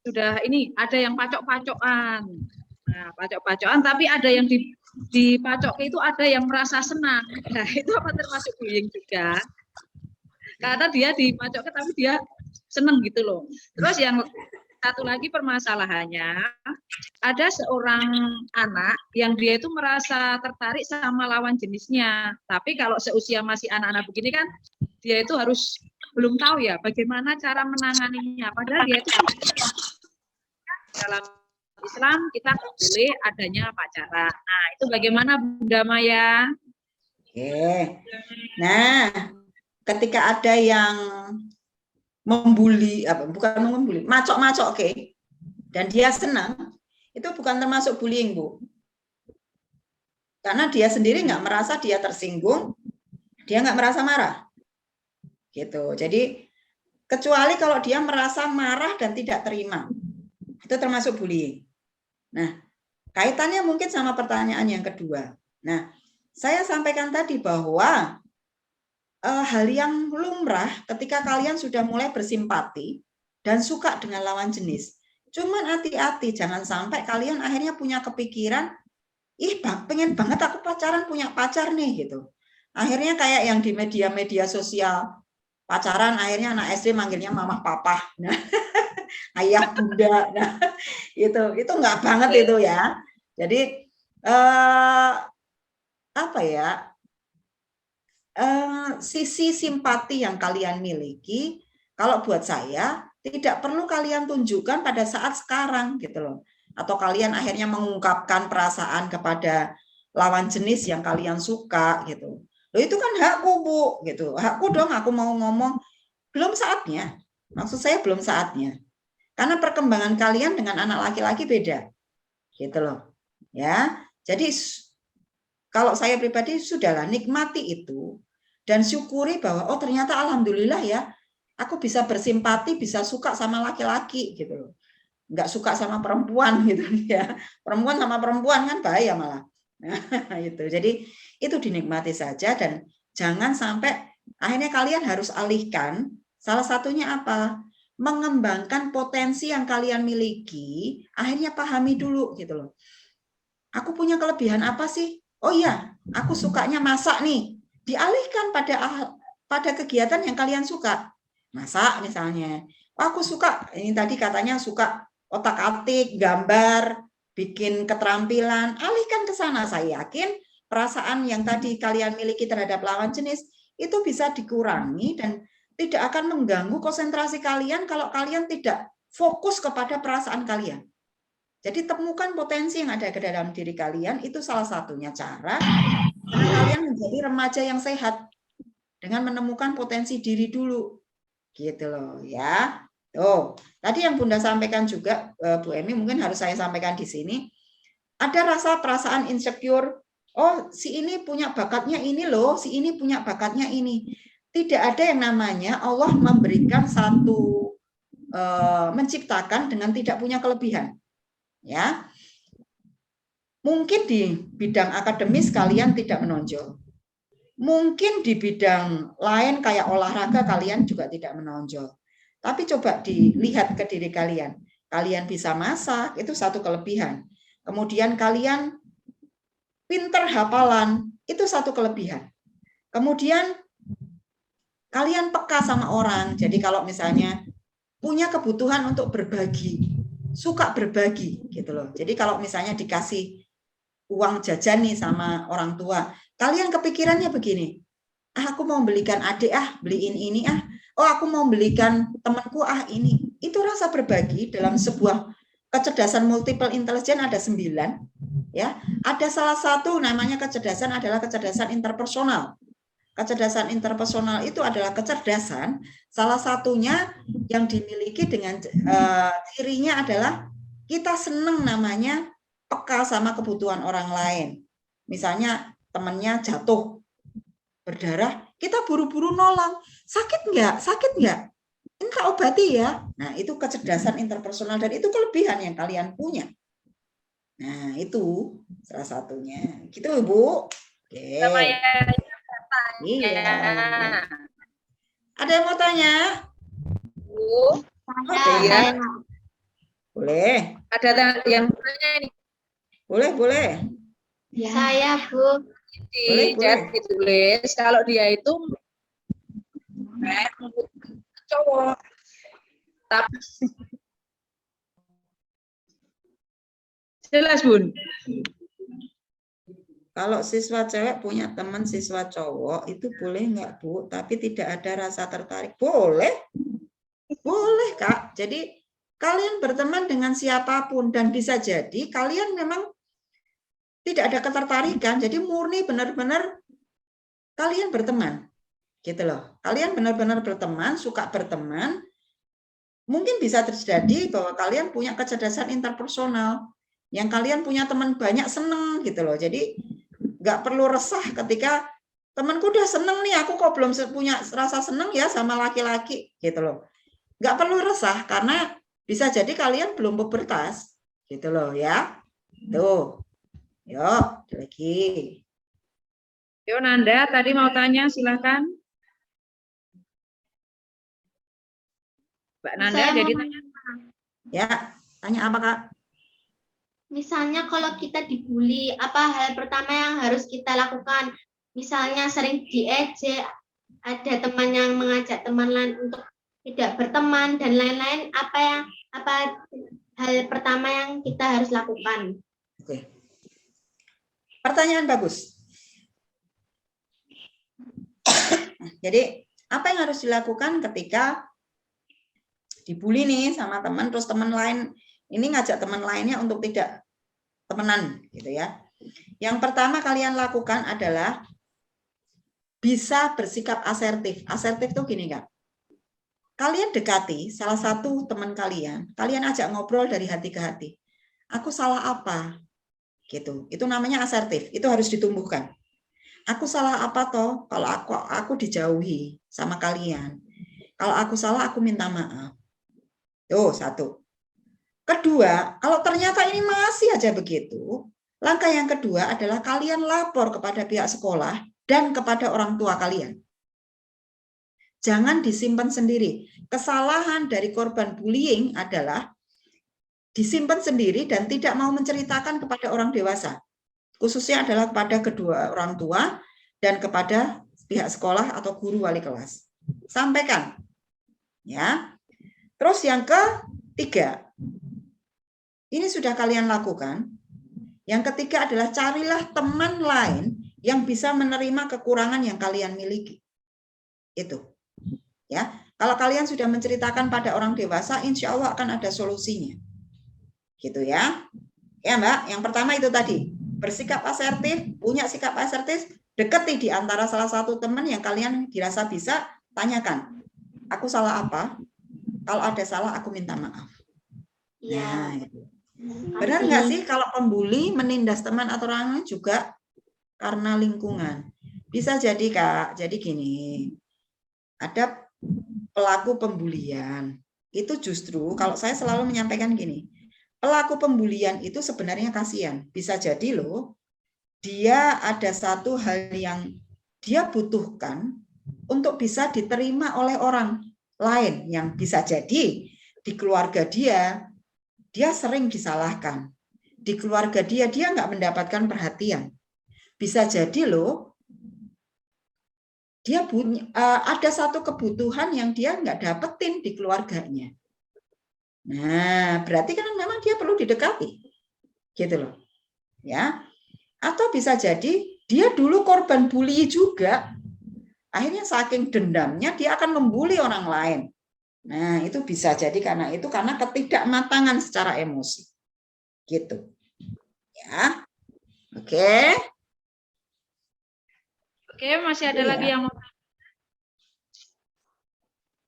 sudah ini ada yang pacok-pacokan. Nah, pacok-pacokan tapi ada yang dipacok itu ada yang merasa senang. Nah, itu apa termasuk bullying juga? Karena dia dipacok tapi dia senang gitu loh. Terus yang satu lagi permasalahannya, ada seorang anak yang dia itu merasa tertarik sama lawan jenisnya. Tapi kalau seusia masih anak-anak begini kan, dia itu harus belum tahu ya bagaimana cara menanganinya. Padahal dia itu dalam Islam kita boleh adanya pacaran. Nah, itu bagaimana Bunda Maya? Oke. Nah, ketika ada yang membuli, bukan membuli, macok-macok, oke, dan dia senang, itu bukan termasuk bullying, Bu. Karena dia sendiri nggak merasa dia tersinggung, dia nggak merasa marah. Gitu. Jadi, kecuali kalau dia merasa marah dan tidak terima, itu termasuk bullying. Nah, kaitannya mungkin sama pertanyaan yang kedua. Nah, saya sampaikan tadi bahwa hal yang lumrah ketika kalian sudah mulai bersimpati dan suka dengan lawan jenis. Cuman hati-hati, jangan sampai kalian akhirnya punya kepikiran, ih pengen banget aku pacaran, punya pacar nih gitu. Akhirnya kayak yang di media-media sosial, pacaran akhirnya anak SD manggilnya mama papa, nah, ayah bunda, nah, itu nggak banget itu ya. Jadi apa ya? Sisi simpati yang kalian miliki, kalau buat saya tidak perlu kalian tunjukkan pada saat sekarang gitu loh. Atau kalian akhirnya mengungkapkan perasaan kepada lawan jenis yang kalian suka gitu. Loh itu kan hakku Bu gitu. Hakku dong aku mau ngomong. Belum saatnya. Maksud saya belum saatnya. Karena perkembangan kalian dengan anak laki-laki beda. Gitu loh. Ya. Jadi kalau saya pribadi sudahlah nikmati itu dan syukuri bahwa oh ternyata alhamdulillah ya aku bisa bersimpati, bisa suka sama laki-laki gitu loh. Nggak suka sama perempuan gitu ya. Perempuan sama perempuan kan bahaya malah. Nah, itu. Jadi itu dinikmati saja dan jangan sampai akhirnya kalian harus alihkan. Salah satunya apa? Mengembangkan potensi yang kalian miliki, akhirnya pahami dulu gitu loh. Aku punya kelebihan apa sih? Oh iya, aku sukanya masak nih. Dialihkan pada kegiatan yang kalian suka. Masak misalnya. Oh, aku suka, ini tadi katanya suka otak-atik, gambar, bikin keterampilan. Alihkan ke sana. Saya yakin perasaan yang tadi kalian miliki terhadap lawan jenis itu bisa dikurangi dan tidak akan mengganggu konsentrasi kalian kalau kalian tidak fokus kepada perasaan kalian. Jadi temukan potensi yang ada ke dalam diri kalian, itu salah satunya cara kalian menjadi remaja yang sehat dengan menemukan potensi diri dulu, gitu loh ya. Tuh, tadi yang Bunda sampaikan juga Bu Emi mungkin harus saya sampaikan di sini. Ada rasa perasaan insecure. Oh, si ini punya bakatnya ini loh, si ini punya bakatnya ini. Tidak ada yang namanya Allah memberikan satu menciptakan dengan tidak punya kelebihan. Ya, mungkin di bidang akademis kalian tidak menonjol, mungkin di bidang lain kayak olahraga kalian juga tidak menonjol, tapi coba dilihat ke diri kalian, kalian bisa masak itu satu kelebihan, kemudian kalian pinter hafalan itu satu kelebihan, kemudian kalian peka sama orang, jadi kalau misalnya punya kebutuhan untuk berbagi, suka berbagi gitu loh. Jadi kalau misalnya dikasih uang jajan nih sama orang tua, kalian kepikirannya begini, aku mau belikan adik beliin ini oh aku mau belikan temanku ini. Itu rasa berbagi dalam sebuah kecerdasan multiple intelligence ada 9, ya. Ada salah satu namanya kecerdasan adalah kecerdasan interpersonal. Kecerdasan interpersonal itu adalah kecerdasan salah satunya yang dimiliki dengan cirinya adalah kita seneng namanya peka sama kebutuhan orang lain. Misalnya temannya jatuh berdarah, kita buru-buru nolong. Sakit nggak? Sakit nggak? Ini tak obati ya. Nah, itu kecerdasan interpersonal dan itu kelebihan yang kalian punya. Nah, itu salah satunya. Gitu, Ibu. Oke. Iya. Ada yang mau tanya? Bu, Iya. Boleh. ada yang tanya ini Boleh. Saya, Bu. di chat ditulis kalau dia itu cowok. Tapi jelas, Bun. Kalau siswa cewek punya teman siswa cowok, itu boleh nggak, Bu? Tapi tidak ada rasa tertarik. Boleh. Boleh, Kak. Jadi kalian berteman dengan siapapun dan bisa jadi kalian memang tidak ada ketertarikan. Jadi murni benar-benar kalian berteman. Gitu loh. Kalian benar-benar berteman, suka berteman. Mungkin bisa terjadi bahwa kalian punya kecerdasan interpersonal. Yang kalian punya teman banyak seneng gitu loh. Jadi nggak perlu resah ketika temanku udah seneng nih, aku kok belum punya rasa seneng ya sama laki-laki gitu loh. Nggak perlu resah karena bisa jadi kalian belum pubertas gitu loh ya. Tuh. Yuk, lagi. Yo, Nanda, tadi mau tanya, silakan. Mbak Nanda, Saya jadi mau- tanya. Ya, tanya apa, Kak? Misalnya kalau kita dibully, apa hal pertama yang harus kita lakukan? Misalnya sering diejek, ada teman yang mengajak teman lain untuk tidak berteman dan lain-lain, apa hal pertama yang kita harus lakukan? Oke. Pertanyaan bagus. Jadi, apa yang harus dilakukan ketika dibully nih sama teman, terus teman lain ini ngajak teman lainnya untuk tidak temenan gitu ya. Yang pertama kalian lakukan adalah bisa bersikap asertif. Asertif tuh gini, Kak. Kalian dekati salah satu teman kalian ajak ngobrol dari hati ke hati. Aku salah apa? Gitu. Itu namanya asertif. Itu harus ditumbuhkan. Aku salah apa toh? Kalau aku dijauhi sama kalian. Kalau aku salah, aku minta maaf. Tuh, satu. Kedua, kalau ternyata ini masih aja begitu, langkah yang kedua adalah kalian lapor kepada pihak sekolah dan kepada orang tua kalian. Jangan disimpan sendiri. Kesalahan dari korban bullying adalah disimpan sendiri dan tidak mau menceritakan kepada orang dewasa. Khususnya adalah kepada kedua orang tua dan kepada pihak sekolah atau guru wali kelas. Sampaikan. Ya. Terus yang ketiga, ini sudah kalian lakukan. Yang ketiga adalah carilah teman lain yang bisa menerima kekurangan yang kalian miliki. Itu. Ya. Kalau kalian sudah menceritakan pada orang dewasa, insya Allah akan ada solusinya. Gitu ya. Ya, Mbak. Yang pertama itu tadi. Bersikap asertif, punya sikap asertif, deketi di antara salah satu teman yang kalian dirasa bisa, tanyakan. Aku salah apa? Kalau ada salah, aku minta maaf. Ya. Nah, itu. Benar nggak sih kalau pembuli menindas teman atau orang lain juga karena lingkungan? Bisa jadi, Kak. Jadi gini, ada pelaku pembulian. Itu justru, kalau saya selalu menyampaikan gini, pelaku pembulian itu sebenarnya kasihan. Bisa jadi loh, dia ada satu hal yang dia butuhkan untuk bisa diterima oleh orang lain yang bisa jadi di keluarga dia sering disalahkan. Di keluarga dia nggak mendapatkan perhatian. Bisa jadi loh, dia punya ada satu kebutuhan yang dia nggak dapetin di keluarganya. Nah, berarti kan memang dia perlu didekati. Gitu loh. Ya. Atau bisa jadi dia dulu korban bully juga. Akhirnya saking dendamnya dia akan membuli orang lain. Nah, itu bisa jadi karena ketidakmatangan secara emosi. Gitu. Ya. Oke. Oke, masih ada lagi yang mau?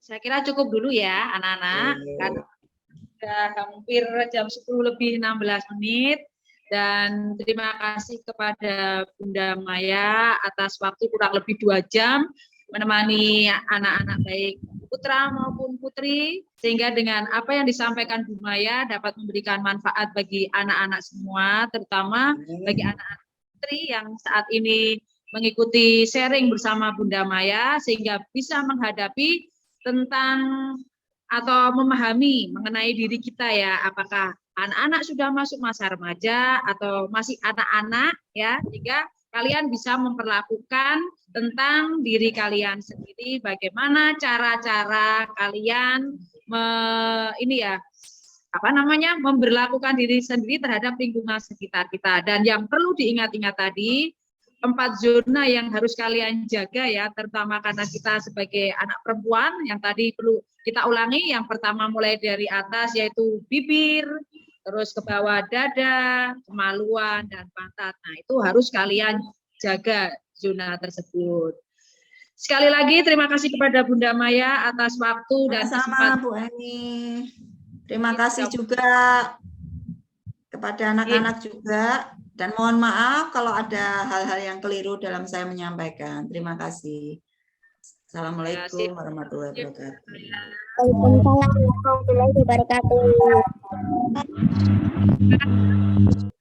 Saya kira cukup dulu ya, anak-anak. Karena sudah hampir jam 10 lebih 16 menit. Dan terima kasih kepada Bunda Maya atas waktu kurang lebih 2 jam menemani anak-anak baik putra maupun putri, sehingga dengan apa yang disampaikan Bu Maya dapat memberikan manfaat bagi anak-anak semua, terutama bagi anak-anak putri yang saat ini mengikuti sharing bersama Bunda Maya, sehingga bisa menghadapi tentang atau memahami mengenai diri kita ya, apakah anak-anak sudah masuk masa remaja atau masih anak-anak ya, sehingga kalian bisa memperlakukan tentang diri kalian sendiri, bagaimana cara-cara kalian memberlakukan diri sendiri terhadap lingkungan sekitar kita. Dan yang perlu diingat-ingat tadi, 4 zona yang harus kalian jaga ya, terutama karena kita sebagai anak perempuan, yang tadi perlu kita ulangi. Yang pertama mulai dari atas yaitu bibir, terus ke bawah dada, kemaluan, dan pantat. Nah, itu harus kalian jaga zona tersebut. Sekali lagi terima kasih kepada Bunda Maya atas waktu dan kesempatan. Bu Eni. Terima kasih juga kepada anak-anak juga. Dan mohon maaf kalau ada hal-hal yang keliru dalam saya menyampaikan. Terima kasih. Assalamualaikum warahmatullahi wabarakatuh. Waalaikumsalam warahmatullahi wabarakatuh.